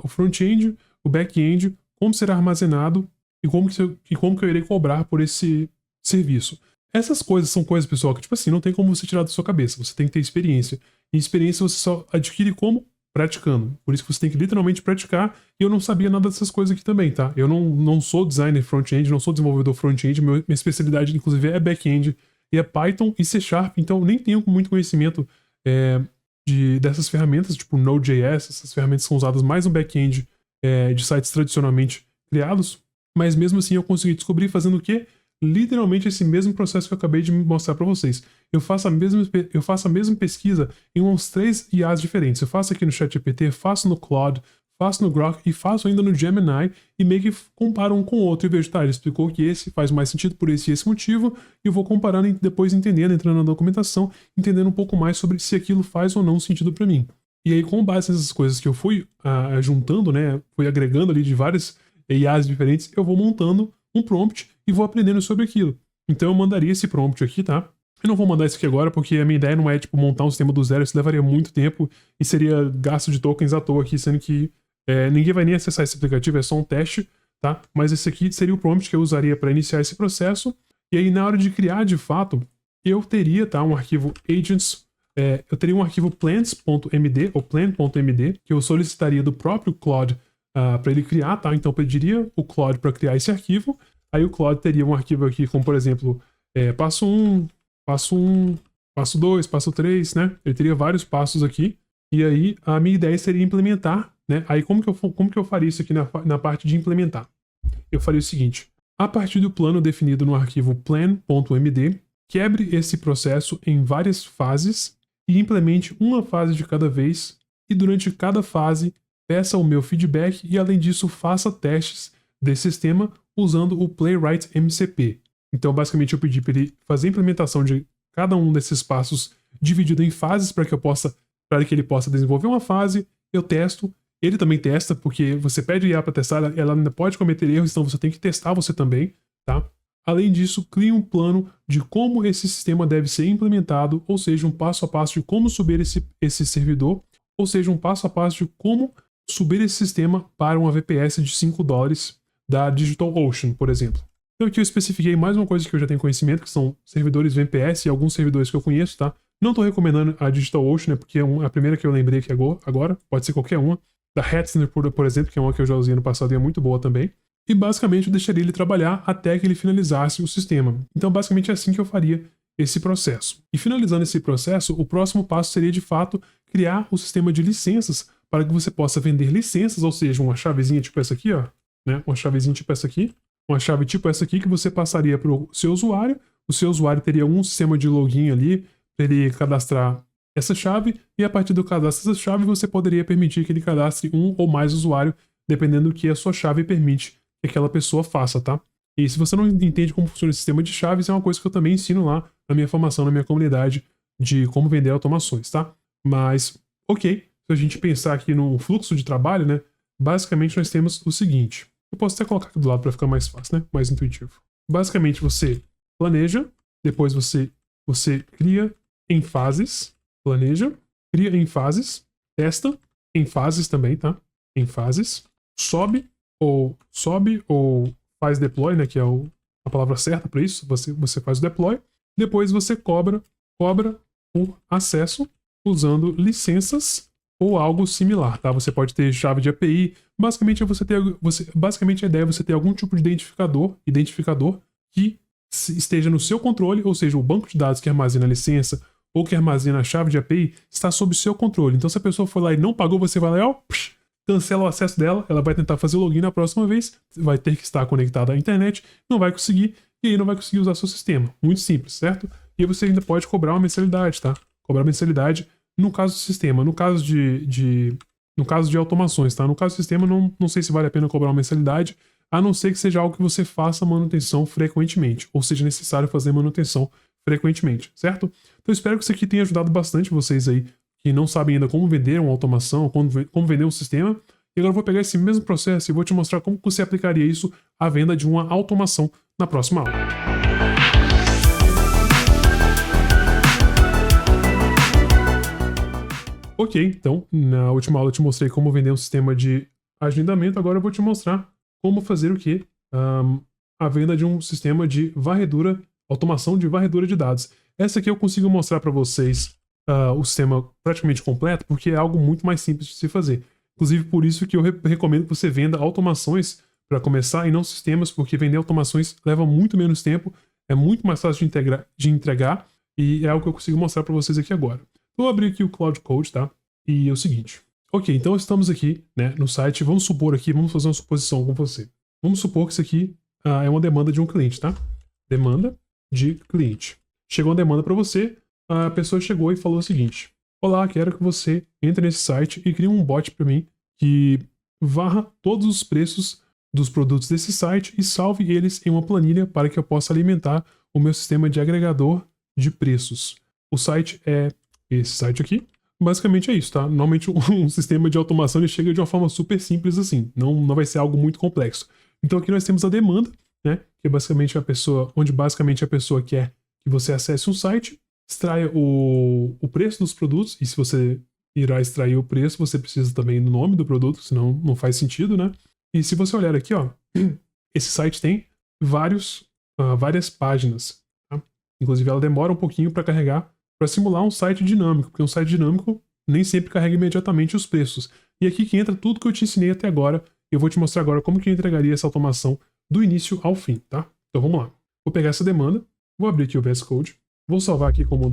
o front-end, o back-end, como será armazenado e como que eu irei cobrar por esse serviço. Essas coisas são coisas, pessoal, que, tipo assim, não tem como você tirar da sua cabeça. Você tem que ter experiência. E experiência você só adquire como? Praticando. Por isso que você tem que literalmente praticar. E eu não sabia nada dessas coisas aqui também, tá? Eu não sou designer front-end, não sou desenvolvedor front-end. Minha especialidade, inclusive, é back-end. E é Python e C#, então eu nem tenho muito conhecimento dessas ferramentas, tipo Node.js. Essas ferramentas são usadas mais no back-end de sites tradicionalmente criados. Mas mesmo assim eu consegui descobrir fazendo o quê? Literalmente esse mesmo processo que eu acabei de mostrar para vocês. Eu faço a mesma pesquisa em uns 3 IAs diferentes. Eu faço aqui no ChatGPT, faço no Claude, faço no Grok e faço ainda no Gemini e meio que comparo um com o outro e vejo, tá, ele explicou que esse faz mais sentido por esse e esse motivo e eu vou comparando e depois entendendo, entrando na documentação, entendendo um pouco mais sobre se aquilo faz ou não sentido para mim. E aí, com base nessas coisas que eu fui juntando, né, fui agregando ali de várias IAs diferentes, eu vou montando um prompt e vou aprendendo sobre aquilo. Então eu mandaria esse prompt aqui, tá? Eu não vou mandar isso aqui agora porque a minha ideia não é, tipo, montar um sistema do zero, isso levaria muito tempo e seria gasto de tokens à toa aqui, sendo que ninguém vai nem acessar esse aplicativo, é só um teste, tá? Mas esse aqui seria o prompt que eu usaria para iniciar esse processo. E aí, na hora de criar, de fato, eu teria, tá, um arquivo agents, eu teria um arquivo plants.md ou plan.md que eu solicitaria do próprio Claude para ele criar, tá? Então eu pediria o Claude para criar esse arquivo. Aí o Claude teria um arquivo aqui como, por exemplo, passo 1, passo 1, passo 2, passo 3, né? Ele teria vários passos aqui. E aí a minha ideia seria implementar, né? Aí como que eu faria isso aqui na parte de implementar? Eu faria o seguinte: a partir do plano definido no arquivo plan.md, quebre esse processo em várias fases e implemente uma fase de cada vez. E durante cada fase, peça o meu feedback e, além disso, faça testes desse sistema usando o Playwright MCP. Então, basicamente, eu pedi para ele fazer a implementação de cada um desses passos dividido em fases para que ele possa desenvolver uma fase, eu testo, ele também testa, porque você pede IA para testar, ela ainda pode cometer erros, então você tem que testar você também, tá? Além disso, crie um plano de como esse sistema deve ser implementado, ou seja, um passo a passo de como subir esse servidor, ou seja, um passo a passo de como subir esse sistema para uma VPS de $5 da DigitalOcean, por exemplo. Então aqui eu especifiquei mais uma coisa que eu já tenho conhecimento, que são servidores VPS e alguns servidores que eu conheço, tá? Não estou recomendando a DigitalOcean, né, porque é a primeira que eu lembrei aqui agora, pode ser qualquer uma. Da Hetzner, por exemplo, que é uma que eu já usei no passado e é muito boa também. e basicamente eu deixaria ele trabalhar até que ele finalizasse o sistema. Então basicamente é assim que eu faria esse processo. E finalizando esse processo, o próximo passo seria de fato criar o sistema de licenças para que você possa vender licenças, ou seja, uma chavezinha tipo essa aqui, ó, né? Uma chavezinha tipo essa aqui, uma chave tipo essa aqui que você passaria para o seu usuário. O seu usuário teria um sistema de login ali para ele cadastrar essa chave, e a partir do cadastro dessa chave você poderia permitir que ele cadastre um ou mais usuário, dependendo do que a sua chave permite que aquela pessoa faça, tá? E se você não entende como funciona o sistema de chaves, é uma coisa que eu também ensino lá na minha formação, na minha comunidade de como vender automações, tá? Mas, ok, se a gente pensar aqui no fluxo de trabalho, né? Basicamente nós temos o seguinte. Eu posso até colocar aqui do lado para ficar mais fácil, né? Mais intuitivo. Basicamente você planeja, depois você cria em fases, planeja, cria em fases, testa em fases também, tá? Em fases, sobe ou faz deploy, né? Que é a palavra certa para isso. Você faz o deploy, depois você cobra por acesso usando licenças ou algo similar, tá? Você pode ter chave de API. Basicamente a ideia é você ter algum tipo de identificador que esteja no seu controle, ou seja, o banco de dados que armazena a licença ou que armazena a chave de API está sob seu controle. Então, se a pessoa for lá e não pagou, você vai lá e ó, cancela o acesso dela, ela vai tentar fazer o login na próxima vez, vai ter que estar conectada à internet, não vai conseguir, e aí não vai conseguir usar seu sistema. Muito simples, certo? E aí você ainda pode cobrar uma mensalidade, tá? Cobrar mensalidade no caso do sistema. No caso de automações, tá? No caso do sistema, não sei se vale a pena cobrar uma mensalidade, a não ser que seja algo que você faça manutenção frequentemente, ou seja necessário fazer manutenção frequentemente, certo? Então espero que isso aqui tenha ajudado bastante vocês aí que não sabem ainda como vender uma automação, como vender um sistema. E agora eu vou pegar esse mesmo processo e vou te mostrar como você aplicaria isso à venda de uma automação na próxima aula. Ok, então, na última aula eu te mostrei como vender um sistema de agendamento, agora eu vou te mostrar como fazer o quê? A venda de um sistema de varredura, automação de varredura de dados. Essa aqui eu consigo mostrar para vocês o sistema praticamente completo, porque é algo muito mais simples de se fazer. Inclusive, por isso que eu recomendo que você venda automações para começar e não sistemas, porque vender automações leva muito menos tempo, é muito mais fácil de entregar, e é algo que eu consigo mostrar para vocês aqui agora. Vou abrir aqui o Cloud Code, tá? E é o seguinte. Ok, então estamos aqui, né, no site. Vamos fazer uma suposição com você. Vamos supor que isso aqui é uma demanda de um cliente, tá? Demanda de cliente. Chegou uma demanda para você, a pessoa chegou e falou o seguinte: olá, quero que você entre nesse site e crie um bot para mim que varra todos os preços dos produtos desse site e salve eles em uma planilha para que eu possa alimentar o meu sistema de agregador de preços. O site é esse site aqui. Basicamente é isso, tá? Normalmente um sistema de automação ele chega de uma forma super simples assim, não vai ser algo muito complexo. Então aqui nós temos a demanda, né? Que é basicamente onde basicamente a pessoa quer que você acesse um site, extraia o preço dos produtos, e se você irá extrair o preço, você precisa também do nome do produto, senão não faz sentido, né? E se você olhar aqui, ó, esse site tem várias páginas, tá? Inclusive ela demora um pouquinho para carregar, para simular um site dinâmico, porque um site dinâmico nem sempre carrega imediatamente os preços. E aqui que entra tudo que eu te ensinei até agora, eu vou te mostrar agora como que eu entregaria essa automação do início ao fim, tá? Então vamos lá. Vou pegar essa demanda, vou abrir aqui o VS Code, vou salvar aqui como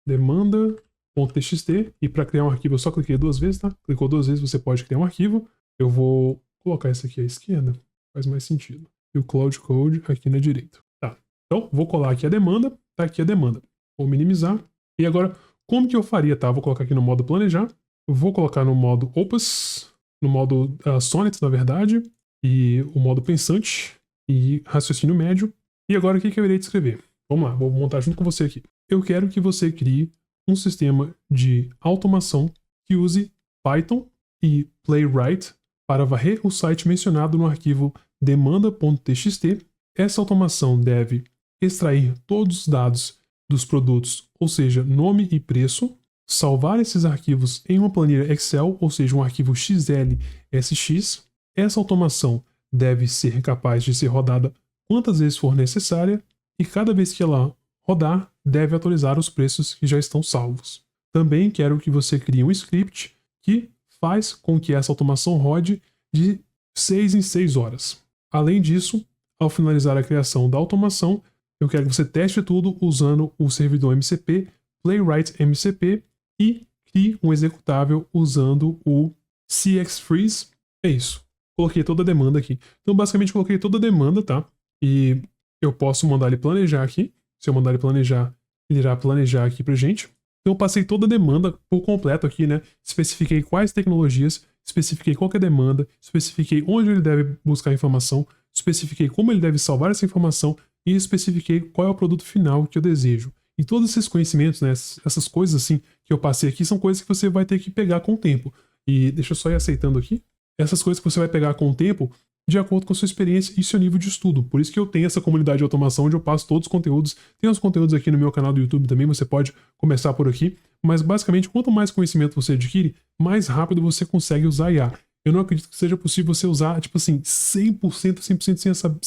demanda.txt, e para criar um arquivo eu só cliquei 2 vezes, tá? Clicou 2 vezes, você pode criar um arquivo. Eu vou colocar esse aqui à esquerda, faz mais sentido. E o Cloud Code aqui na direita. Tá. Então, vou colar aqui a demanda, tá aqui a demanda. Vou minimizar. E agora, como que eu faria, tá? Vou colocar aqui no modo planejar. Eu vou colocar no modo Opus, no modo Sonnet, na verdade, e o modo pensante e raciocínio médio. E agora o que eu irei descrever? Vamos lá, vou montar junto com você aqui. Eu quero que você crie um sistema de automação que use Python e Playwright para varrer o site mencionado no arquivo demanda.txt. Essa automação deve extrair todos os dados dos produtos, ou seja, nome e preço, salvar esses arquivos em uma planilha Excel, ou seja, um arquivo XLSX. Essa automação deve ser capaz de ser rodada quantas vezes for necessária, e cada vez que ela rodar, deve atualizar os preços que já estão salvos. Também quero que você crie um script que faz com que essa automação rode de 6 em 6 horas. Além disso, ao finalizar a criação da automação, eu quero que você teste tudo usando o servidor MCP, Playwright MCP e crie um executável usando o cxfreeze. É isso. Coloquei toda a demanda aqui. Então, basicamente, coloquei toda a demanda, tá? E eu posso mandar ele planejar aqui. Se eu mandar ele planejar, ele irá planejar aqui pra gente. Então, eu passei toda a demanda por completo aqui, né? Especifiquei quais tecnologias, especifiquei qual que é a demanda, especifiquei onde ele deve buscar a informação, especifiquei como ele deve salvar essa informação e especifiquei qual é o produto final que eu desejo. E todos esses conhecimentos, né, essas coisas assim que eu passei aqui são coisas que você vai ter que pegar com o tempo. E deixa eu só ir aceitando aqui. Essas coisas que você vai pegar com o tempo de acordo com a sua experiência e seu nível de estudo. Por isso que eu tenho essa comunidade de automação onde eu passo todos os conteúdos. Tem os conteúdos aqui no meu canal do YouTube também, você pode começar por aqui. Mas basicamente, quanto mais conhecimento você adquire, mais rápido você consegue usar IA. Eu não acredito que seja possível você usar, tipo assim, 100%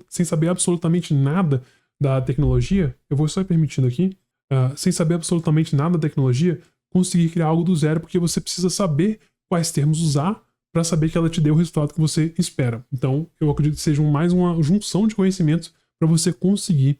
sem saber absolutamente nada da tecnologia. Eu vou só ir permitindo aqui, sem saber absolutamente nada da tecnologia, conseguir criar algo do zero, porque você precisa saber quais termos usar para saber que ela te dê o resultado que você espera. Então, eu acredito que seja mais uma junção de conhecimentos para você conseguir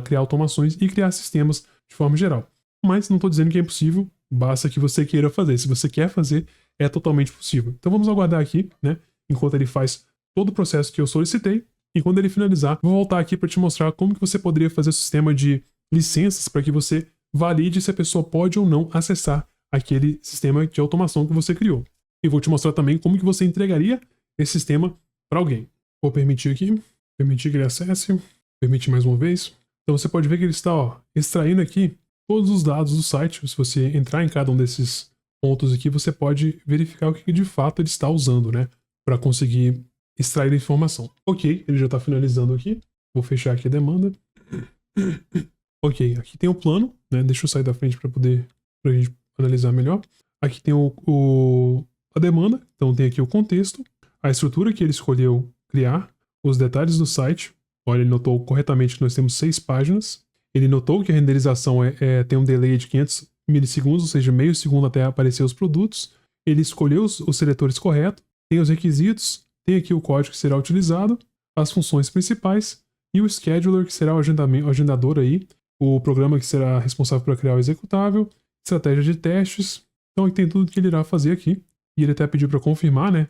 criar automações e criar sistemas de forma geral. Mas não estou dizendo que é impossível, basta que você queira fazer. Se você quer fazer, é totalmente possível. Então vamos aguardar aqui, né? Enquanto ele faz todo o processo que eu solicitei. E quando ele finalizar, vou voltar aqui para te mostrar como que você poderia fazer o sistema de licenças para que você valide se a pessoa pode ou não acessar aquele sistema de automação que você criou. E vou te mostrar também como que você entregaria esse sistema para alguém. Vou permitir aqui, permitir que ele acesse, permitir mais uma vez. Então você pode ver que ele está extraindo aqui todos os dados do site. Se você entrar em cada um desses pontos aqui, você pode verificar o que de fato ele está usando, né? Para conseguir extrair a informação. Ok, ele já está finalizando aqui. Vou fechar aqui a demanda. Ok, aqui tem o plano, né? Deixa eu sair da frente para a gente analisar melhor. Aqui tem a demanda, então tem aqui o contexto, a estrutura que ele escolheu criar, os detalhes do site. Olha, ele notou corretamente que nós temos 6 páginas. Ele notou que a renderização tem um delay de 500 milissegundos, ou seja, meio segundo até aparecer os produtos. Ele escolheu os seletores corretos, tem os requisitos, tem aqui o código que será utilizado, as funções principais e o scheduler, que será o agendador aí, o programa que será responsável por criar o executável, estratégia de testes. Então aqui tem tudo que ele irá fazer aqui. E ele até pediu para confirmar, né?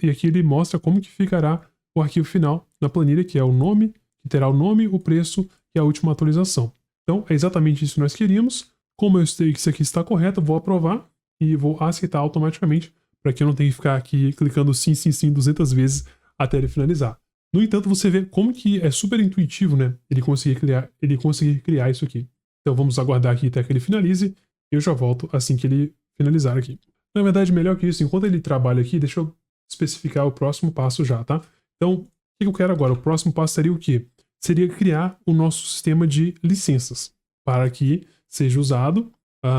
E aqui ele mostra como que ficará o arquivo final na planilha, que é o nome, que terá o nome, o preço e a última atualização. Então é exatamente isso que nós queríamos. Como eu sei que isso aqui está correto, eu vou aprovar e vou aceitar automaticamente, para que eu não tenha que ficar aqui clicando sim, sim, sim 200 vezes até ele finalizar. No entanto, você vê como que é super intuitivo, né? Ele conseguir criar isso aqui. Então vamos aguardar aqui até que ele finalize. Eu já volto assim que ele finalizar aqui. Na verdade, melhor que isso, enquanto ele trabalha aqui, deixa eu especificar o próximo passo já, tá? Então, o que eu quero agora? O próximo passo seria o quê? Seria criar o nosso sistema de licenças para que seja usado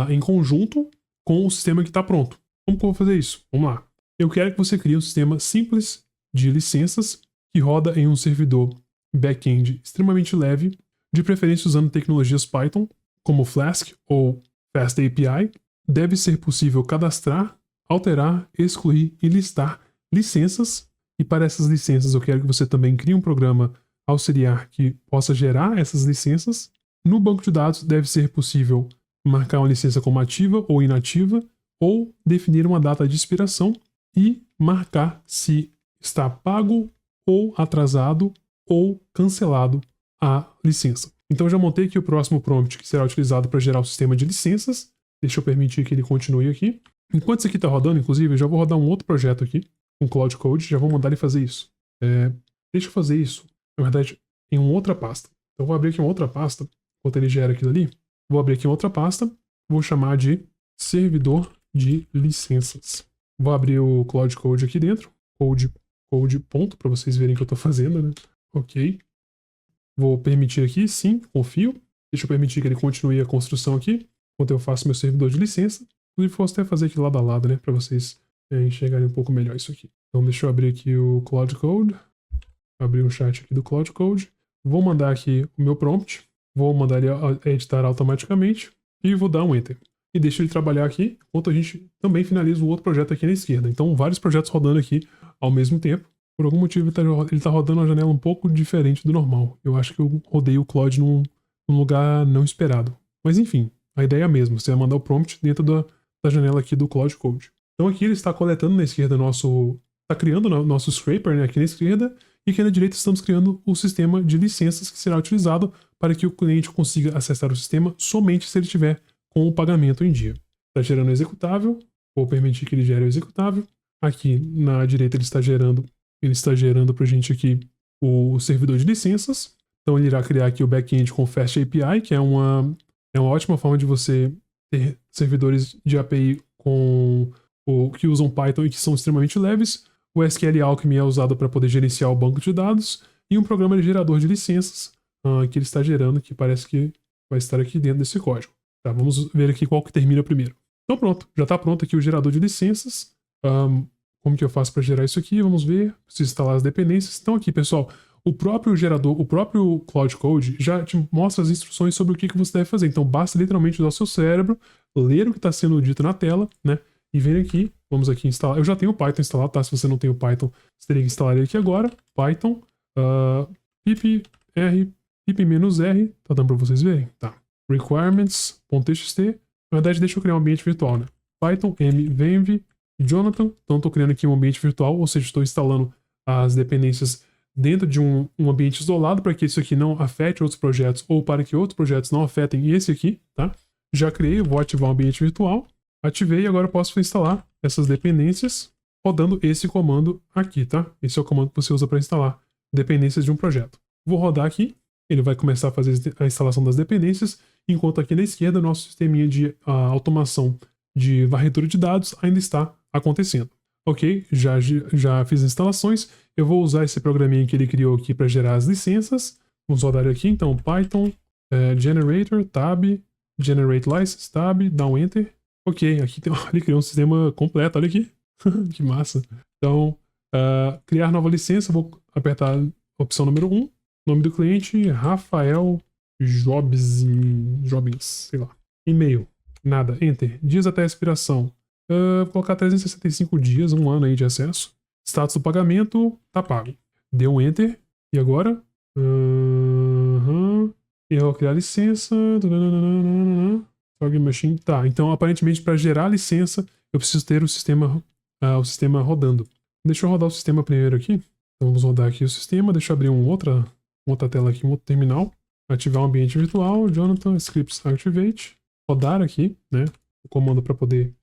em conjunto com o sistema que está pronto. Como que eu vou fazer isso? Vamos lá. Eu quero que você crie um sistema simples de licenças que roda em um servidor back-end extremamente leve, de preferência usando tecnologias Python, como Flask ou FastAPI. Deve ser possível cadastrar, alterar, excluir e listar licenças. E para essas licenças eu quero que você também crie um programa auxiliar que possa gerar essas licenças. No banco de dados deve ser possível marcar uma licença como ativa ou inativa, ou definir uma data de expiração e marcar se está pago ou atrasado ou cancelado a licença. Então já montei aqui o próximo prompt que será utilizado para gerar o sistema de licenças. Deixa eu permitir que ele continue aqui. Enquanto isso aqui está rodando, inclusive, eu já vou rodar um outro projeto aqui, com Cloud Code, já vou mandar ele fazer isso. Deixa eu fazer isso, na verdade, em uma outra pasta. Então eu vou abrir aqui uma outra pasta, enquanto ele gera aquilo ali. Vou abrir aqui uma outra pasta, vou chamar de servidor de licenças. Vou abrir o Cloud Code aqui dentro, code ponto, para vocês verem o que eu estou fazendo, né? Ok. Vou permitir aqui, sim, confio. Deixa eu permitir que ele continue a construção aqui, enquanto eu faço meu servidor de licença. Inclusive, posso até fazer aqui lado a lado, né? Para vocês enxergarem um pouco melhor isso aqui. Então, deixa eu abrir aqui o Cloud Code. Abrir um chat aqui do Cloud Code. Vou mandar aqui o meu prompt. Vou mandar ele editar automaticamente. E vou dar um Enter. E deixa ele trabalhar aqui, enquanto a gente também finaliza o outro projeto aqui na esquerda. Então, vários projetos rodando aqui ao mesmo tempo. Por algum motivo ele tá rodando uma janela um pouco diferente do normal. Eu acho que eu rodei o Claude num lugar não esperado. Mas enfim, a ideia é a mesma. Você vai mandar o prompt dentro da janela aqui do Claude Code. Então aqui ele está coletando na esquerda está criando nosso scraper, né, aqui na esquerda, e aqui na direita estamos criando o sistema de licenças que será utilizado para que o cliente consiga acessar o sistema somente se ele tiver com o pagamento em dia. Está gerando o executável, vou permitir que ele gere o executável. Aqui na direita ele está gerando para a gente aqui o servidor de licenças. Então ele irá criar aqui o back-end com Fast API, que é uma ótima forma de você ter servidores de API que usam Python e que são extremamente leves. O SQL Alchemy é usado para poder gerenciar o banco de dados. E um programa de gerador de licenças que ele está gerando, que parece que vai estar aqui dentro desse código. Tá, vamos ver aqui qual que termina primeiro. Então pronto, já está pronto aqui o gerador de licenças. Como que eu faço para gerar isso aqui? Vamos ver. Preciso instalar as dependências. Então aqui, pessoal, o próprio gerador, o próprio Claude Code já te mostra as instruções sobre o que você deve fazer. Então basta literalmente usar o seu cérebro, ler o que está sendo dito na tela, né? E vir aqui, vamos aqui instalar. Eu já tenho o Python instalado, tá? Se você não tem o Python, você teria que instalar ele aqui agora. Python, pip -r, tá dando para vocês verem? Tá. Requirements.txt. Na verdade, deixa eu criar um ambiente virtual, né? Python mvenv Jonathan. Então, estou criando aqui um ambiente virtual, ou seja, estou instalando as dependências dentro de um ambiente isolado para que isso aqui não afete outros projetos ou para que outros projetos não afetem esse aqui, tá? Já criei, vou ativar o ambiente virtual. Ativei e agora posso instalar essas dependências rodando esse comando aqui, tá? Esse é o comando que você usa para instalar dependências de um projeto. Vou rodar aqui, ele vai começar a fazer a instalação das dependências, enquanto aqui na esquerda nosso sisteminha de automação de varredura de dados ainda está acontecendo. Ok, já fiz as instalações. Eu vou usar esse programinha que ele criou aqui para gerar as licenças. Vamos rodar aqui, então, Python, generator, tab, generate license, tab, dá um enter. Ok, aqui ele criou um sistema completo, olha aqui. Que massa. Então, criar nova licença, vou apertar a opção número 1. Nome do cliente, Rafael Jobs, sei lá. E-mail, nada, enter. Dias até a expiração. Vou colocar 365 dias, um ano aí de acesso. Status do pagamento, tá pago. Deu um enter. E agora? Eu vou criar licença. Machine. Tá, então aparentemente para gerar a licença eu preciso ter o sistema rodando. Deixa eu rodar o sistema primeiro aqui. Então vamos rodar aqui o sistema. Deixa eu abrir uma outra tela aqui, um outro terminal. Ativar o ambiente virtual. Jonathan, scripts activate. Rodar aqui, né? O comando para poder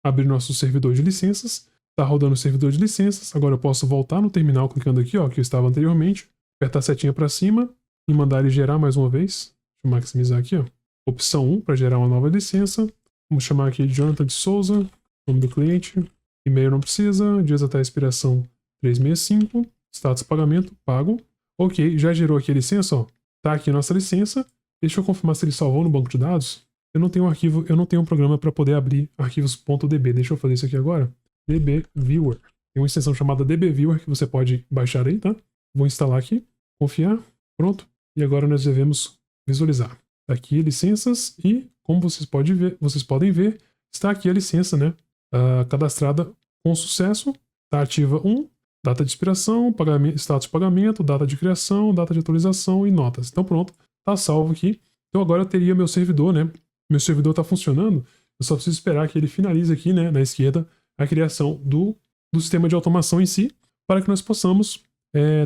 abrir nosso servidor de licenças. Tá rodando o servidor de licenças. Agora eu posso voltar no terminal clicando aqui, ó, que eu estava anteriormente. Apertar a setinha para cima e mandar ele gerar mais uma vez. Deixa eu maximizar aqui, ó. Opção 1 para gerar uma nova licença. Vamos chamar aqui de Jonathan de Souza. Nome do cliente. E-mail não precisa. Dias até a expiração 365. Status pagamento pago. Ok, já gerou aqui a licença, ó. Tá aqui a nossa licença. Deixa eu confirmar se ele salvou no banco de dados. Eu não tenho um programa para poder abrir arquivos.db. Deixa eu fazer isso aqui agora. dbviewer. Tem uma extensão chamada dbviewer que você pode baixar aí, tá? Vou instalar aqui. Confiar. Pronto. E agora nós devemos visualizar. Aqui licenças e, como vocês podem ver, está aqui a licença, né? Cadastrada com sucesso. Está ativa 1, data de expiração, status de pagamento, data de criação, data de atualização e notas. Então pronto, está salvo aqui. Então agora eu teria meu servidor, né? Meu servidor está funcionando. Eu só preciso esperar que ele finalize aqui, né, na esquerda, a criação do sistema de automação em si, para que nós possamos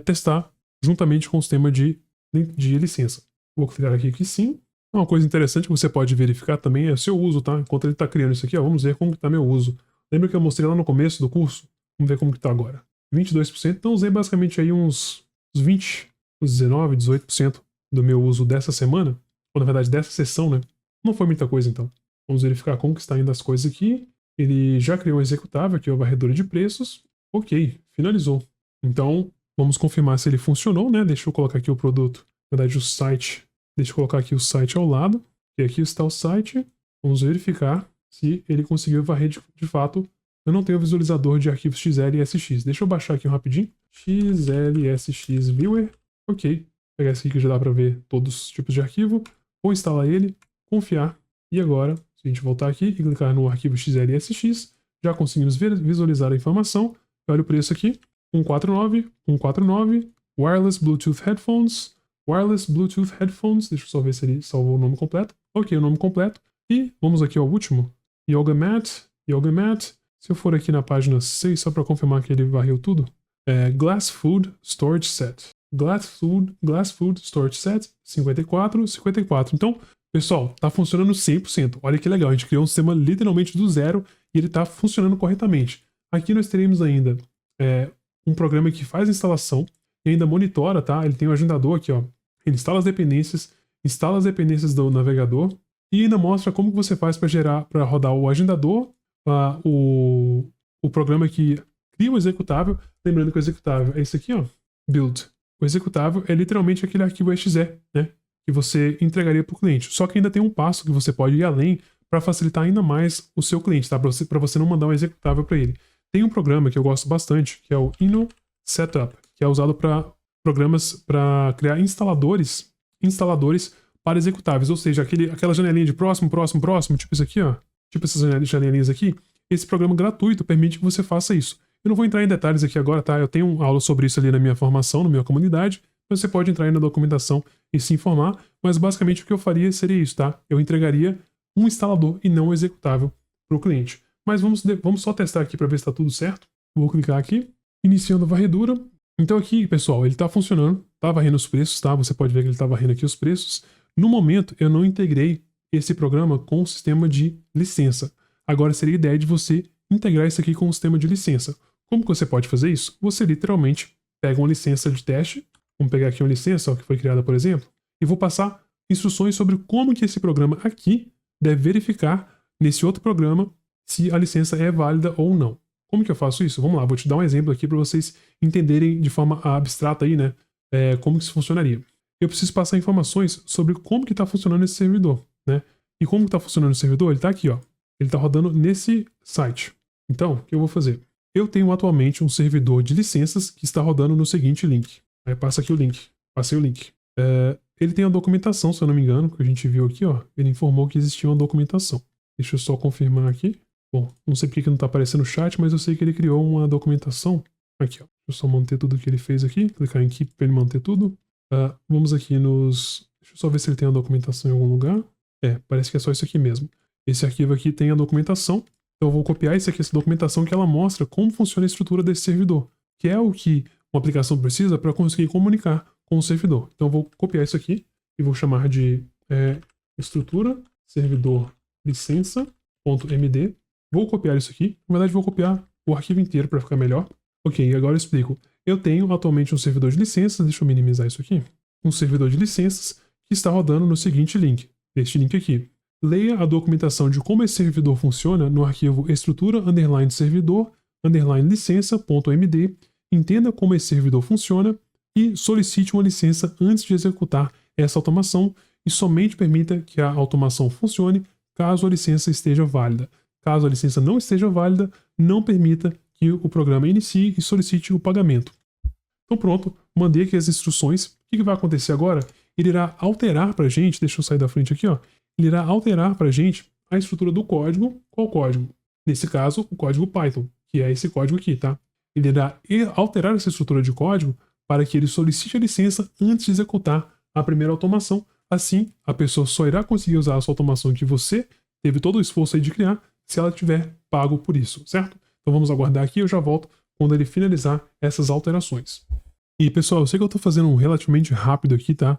testar juntamente com o sistema de licença. Vou clicar aqui que sim. Uma coisa interessante que você pode verificar também é o seu uso, tá? Enquanto ele está criando isso aqui, ó, vamos ver como está meu uso. Lembra que eu mostrei lá no começo do curso? Vamos ver como que está agora. 22%, então usei basicamente aí uns 20, uns 19, 18% do meu uso dessa semana, ou na verdade dessa sessão, né? Não foi muita coisa então. Vamos verificar como que está indo as coisas aqui. Ele já criou um executável, aqui é o varredor de preços. Ok, finalizou. Então, vamos confirmar se ele funcionou, né? Deixa eu colocar aqui o produto, na verdade o site. Deixa eu colocar aqui o site ao lado. E aqui está o site. Vamos verificar se ele conseguiu varrer de fato. Eu não tenho visualizador de arquivos XLSX. Deixa eu baixar aqui um rapidinho. XLSX Viewer. Ok. Vou pegar esse aqui que já dá para ver todos os tipos de arquivo. Vou instalar ele. Confiar. E agora, se a gente voltar aqui e clicar no arquivo XLSX, já conseguimos visualizar a informação. Olha o preço aqui, 149, 149, wireless Bluetooth headphones, deixa eu só ver se ele salvou o nome completo. Ok, o nome completo. E vamos aqui ao último, Yoga Mat. Se eu for aqui na página 6, só para confirmar que ele varreu tudo, Glass Food Storage Set. Glass Food Storage Set, 54. Então, pessoal, tá funcionando 100%. Olha que legal, a gente criou um sistema literalmente do zero e ele tá funcionando corretamente. Aqui nós teremos ainda um programa que faz a instalação e ainda monitora, tá? Ele tem um agendador aqui, ó. Ele instala as dependências do navegador e ainda mostra como que você faz para rodar o agendador, o programa que cria o executável. Lembrando que o executável é esse aqui, ó, build. O executável é literalmente aquele arquivo exe, né, que você entregaria para o cliente. Só que ainda tem um passo que você pode ir além para facilitar ainda mais o seu cliente, tá? Para você não mandar um executável para ele. Tem um programa que eu gosto bastante, que é o Inno Setup, que é usado para programas para criar instaladores para executáveis, ou seja, aquela janelinha de próximo, tipo isso aqui, ó, tipo essas janelinhas aqui. Esse programa gratuito permite que você faça isso. Eu não vou entrar em detalhes aqui agora, tá? Eu tenho aula sobre isso ali na minha formação, na minha comunidade, mas você pode entrar aí na documentação e se informar, mas basicamente o que eu faria seria isso, tá? Eu entregaria um instalador e não um executável para o cliente. Mas vamos só testar aqui para ver se está tudo certo. Vou clicar aqui, iniciando a varredura. Então aqui, pessoal, ele está funcionando, está varrendo os preços, tá? Você pode ver que ele está varrendo aqui os preços. No momento, eu não integrei esse programa com o sistema de licença. Agora seria a ideia de você integrar isso aqui com o sistema de licença. Como que você pode fazer isso? Você literalmente pega uma licença de teste, vamos pegar aqui uma licença ó, que foi criada, por exemplo, e vou passar instruções sobre como que esse programa aqui deve verificar nesse outro programa se a licença é válida ou não. Como que eu faço isso? Vamos lá, vou te dar um exemplo aqui para vocês entenderem de forma abstrata aí, né, como que isso funcionaria. Eu preciso passar informações sobre como que está funcionando esse servidor, né? E como que está funcionando o servidor? Ele está aqui, ó. Ele está rodando nesse site. Então, o que eu vou fazer? Eu tenho atualmente um servidor de licenças que está rodando no seguinte link. Aí passa aqui o link. Passei o link. Ele tem a documentação, se eu não me engano, que a gente viu aqui, ó. Ele informou que existia uma documentação. Deixa eu só confirmar aqui. Bom, não sei porque que não está aparecendo o chat, mas eu sei que ele criou uma documentação. Aqui, ó. Deixa eu só manter tudo que ele fez aqui. Clicar em Keep para ele manter tudo. Vamos aqui nos... Deixa eu só ver se ele tem a documentação em algum lugar. Parece que é só isso aqui mesmo. Esse arquivo aqui tem a documentação. Então eu vou copiar essa documentação que ela mostra como funciona a estrutura desse servidor, que é o que uma aplicação precisa para conseguir comunicar com o servidor. Então eu vou copiar isso aqui e vou chamar de estrutura servidor licença.md. Vou copiar isso aqui. Na verdade, vou copiar o arquivo inteiro para ficar melhor. Ok, agora eu explico. Eu tenho atualmente um servidor de licenças, deixa eu minimizar isso aqui. Um servidor de licenças que está rodando no seguinte link, neste link aqui. Leia a documentação de como esse servidor funciona no arquivo estrutura_servidor_licença.md, entenda como esse servidor funciona e solicite uma licença antes de executar essa automação e somente permita que a automação funcione caso a licença esteja válida. Caso a licença não esteja válida, não permita que o programa inicie e solicite o pagamento. Então pronto, mandei aqui as instruções. O que vai acontecer agora? Ele irá alterar para a gente, deixa eu sair da frente aqui, ó. Ele irá alterar para a gente a estrutura do código. Qual código? Nesse caso, o código Python, que é esse código aqui, tá? Ele irá alterar essa estrutura de código para que ele solicite a licença antes de executar a primeira automação. Assim, a pessoa só irá conseguir usar a sua automação que você teve todo o esforço aí de criar se ela tiver pago por isso, certo? Então vamos aguardar aqui, eu já volto quando ele finalizar essas alterações. E pessoal, eu sei que eu estou fazendo relativamente rápido aqui, tá?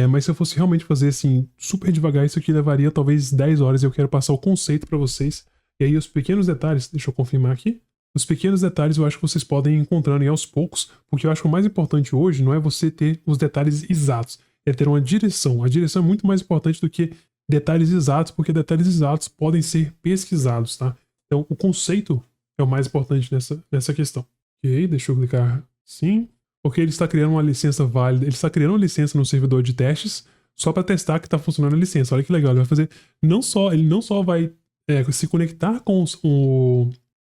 Mas se eu fosse realmente fazer assim, super devagar, isso aqui levaria talvez 10 horas e eu quero passar o conceito para vocês. E aí os pequenos detalhes, deixa eu confirmar aqui. Os pequenos detalhes eu acho que vocês podem ir encontrando aí aos poucos, porque eu acho que o mais importante hoje não é você ter os detalhes exatos, é ter uma direção. A direção é muito mais importante do que detalhes exatos, porque detalhes exatos podem ser pesquisados, tá? Então o conceito é o mais importante nessa questão. Ok, deixa eu clicar sim. Porque ele está criando uma licença válida, ele está criando uma licença no servidor de testes só para testar que está funcionando a licença. Olha que legal, ele vai fazer, ele não só vai se conectar com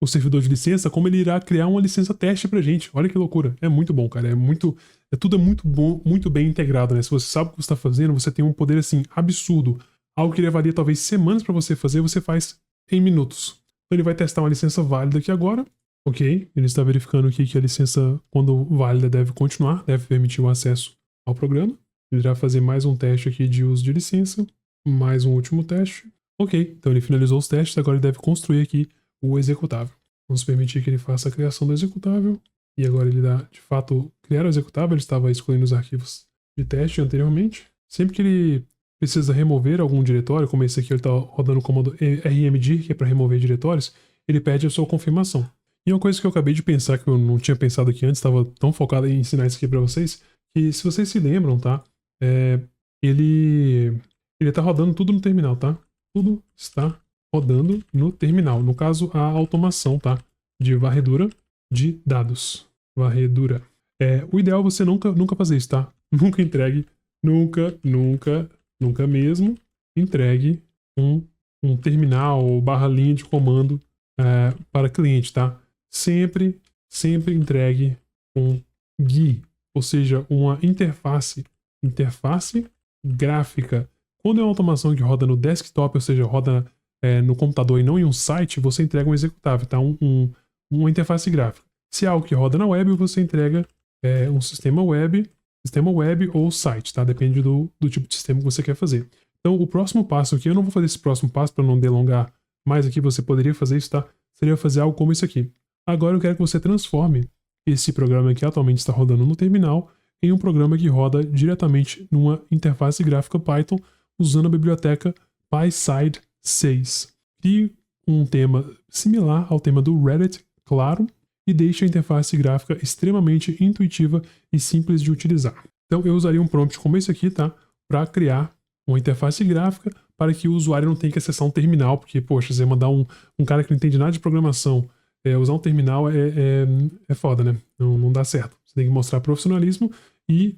o servidor de licença, como ele irá criar uma licença teste pra gente. Olha que loucura, é muito bom, cara, tudo é muito bom, muito bem integrado, né? Se você sabe o que você está fazendo, você tem um poder assim absurdo, algo que levaria talvez semanas para você fazer, você faz em minutos. Então ele vai testar uma licença válida aqui agora. Ok, ele está verificando aqui que a licença, quando válida, deve continuar, deve permitir o acesso ao programa. Ele irá fazer mais um teste aqui de uso de licença, mais um último teste. Ok, então ele finalizou os testes, agora ele deve construir aqui o executável. Vamos permitir que ele faça a criação do executável. E agora ele dá, de fato, criar o executável. Ele estava escolhendo os arquivos de teste anteriormente. Sempre que ele precisa remover algum diretório, como esse aqui, ele está rodando o comando rmdir, que é para remover diretórios, ele pede a sua confirmação. E uma coisa que eu acabei de pensar, que eu não tinha pensado aqui antes, estava tão focado em ensinar isso aqui para vocês, que se vocês se lembram, tá? Ele está rodando tudo no terminal, tá? Tudo está rodando no terminal. No caso, a automação, tá? De varredura de dados. Varredura. O ideal é você nunca fazer isso, tá? Nunca entregue, nunca mesmo entregue um terminal ou barra linha de comando para cliente, tá? Sempre entregue um GUI, ou seja, uma interface gráfica. Quando é uma automação que roda no desktop, ou seja, roda no computador e não em um site, você entrega um executável, tá? Uma interface gráfica. Se é algo que roda na web, você entrega um sistema web ou site, tá? Depende do tipo de sistema que você quer fazer. Então, o próximo passo aqui, eu não vou fazer esse próximo passo para não delongar mais aqui, você poderia fazer isso, tá? Seria fazer algo como isso aqui. Agora eu quero que você transforme esse programa que atualmente está rodando no terminal em um programa que roda diretamente numa interface gráfica Python usando a biblioteca PySide 6. Crie um tema similar ao tema do Reddit, claro, e deixe a interface gráfica extremamente intuitiva e simples de utilizar. Então eu usaria um prompt como esse aqui, tá? Para criar uma interface gráfica para que o usuário não tenha que acessar um terminal, porque, poxa, você mandar um cara que não entende nada de programação usar um terminal é foda, né? Não dá certo. Você tem que mostrar profissionalismo e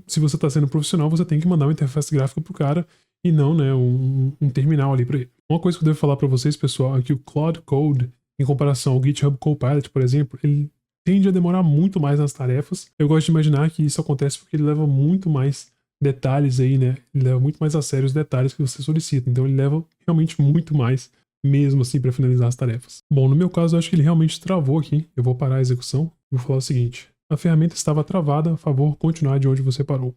se você está sendo profissional, você tem que mandar uma interface gráfica pro cara e não, né, um terminal ali para ele. Uma coisa que eu devo falar para vocês, pessoal, é que o Claude Code, em comparação ao GitHub Copilot, por exemplo, ele tende a demorar muito mais nas tarefas. Eu gosto de imaginar que isso acontece porque ele leva muito mais detalhes aí, né? Ele leva muito mais a sério os detalhes que você solicita. Então ele leva realmente muito mais mesmo assim para finalizar as tarefas. Bom, no meu caso eu acho que ele realmente travou aqui. Eu vou parar a execução. Vou falar o seguinte: a ferramenta estava travada, a favor continuar de onde você parou.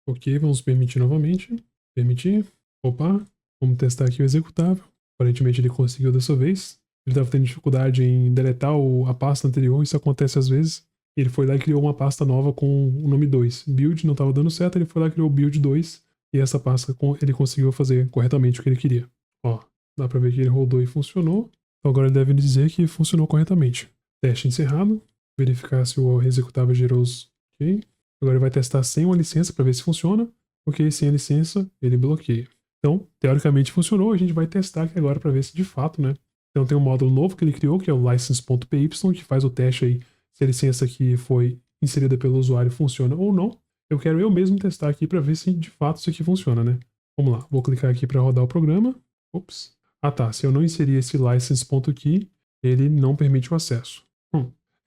Ok, vamos permitir novamente. Permitir. Opa, vamos testar aqui o executável. Aparentemente ele conseguiu dessa vez. Ele estava tendo dificuldade em deletar a pasta anterior, isso acontece às vezes. Ele foi lá e criou uma pasta nova com o nome 2. Build não estava dando certo, ele foi lá e criou build 2. E essa pasta ele conseguiu fazer corretamente o que ele queria. Ó, dá pra ver que ele rodou e funcionou. Então agora ele deve dizer que funcionou corretamente. Teste encerrado. Verificar se o executável gerou os... Ok. Agora ele vai testar sem uma licença para ver se funciona. Ok, sem a licença, ele bloqueia. Então, teoricamente funcionou. A gente vai testar aqui agora para ver se de fato, né? Então tem um módulo novo que ele criou, que é o license.py, que faz o teste aí se a licença que foi inserida pelo usuário funciona ou não. Eu quero eu mesmo testar aqui para ver se de fato isso aqui funciona, né? Vamos lá, vou clicar aqui para rodar o programa. Ops. Ah tá, se eu não inserir esse license.key, ele não permite o acesso.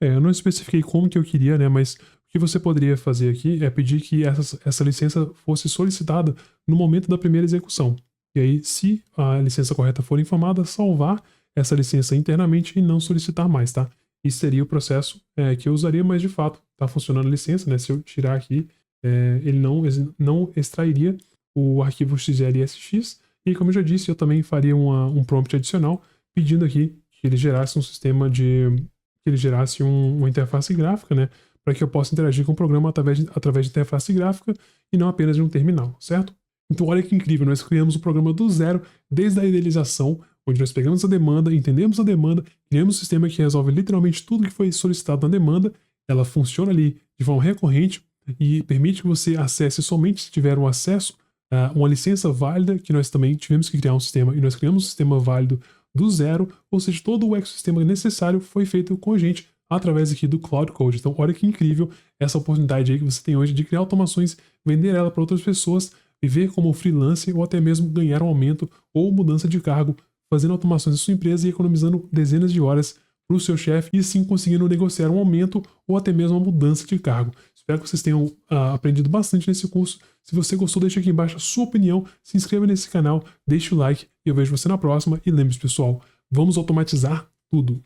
Eu não especifiquei como que eu queria, né? Mas o que você poderia fazer aqui é pedir que essa licença fosse solicitada no momento da primeira execução. E aí, se a licença correta for informada, salvar essa licença internamente e não solicitar mais, tá? Isso seria o processo que eu usaria, mas de fato está funcionando a licença, né? Se eu tirar aqui, ele não extrairia o arquivo XLSX. E como eu já disse, eu também faria um prompt adicional pedindo aqui que ele gerasse um sistema que ele gerasse uma interface gráfica, né? Para que eu possa interagir com o programa através de interface gráfica e não apenas de um terminal, certo? Então olha que incrível, nós criamos o programa do zero, desde a idealização, onde nós pegamos a demanda, entendemos a demanda, criamos um sistema que resolve literalmente tudo que foi solicitado na demanda, ela funciona ali de forma recorrente e permite que você acesse somente se tiver um acesso a uma licença válida, que nós também tivemos que criar um sistema, e nós criamos um sistema válido do zero, ou seja, todo o ecossistema necessário foi feito com a gente através aqui do Claude Code. Então olha que incrível essa oportunidade aí que você tem hoje de criar automações, vender ela para outras pessoas, viver como freelancer ou até mesmo ganhar um aumento ou mudança de cargo, fazendo automações em sua empresa e economizando dezenas de horas para o seu chefe e assim conseguindo negociar um aumento ou até mesmo uma mudança de cargo. Se Espero que vocês tenham aprendido bastante nesse curso. Se você gostou, deixa aqui embaixo a sua opinião, se inscreva nesse canal, deixe o like e eu vejo você na próxima. E lembre-se, pessoal, vamos automatizar tudo.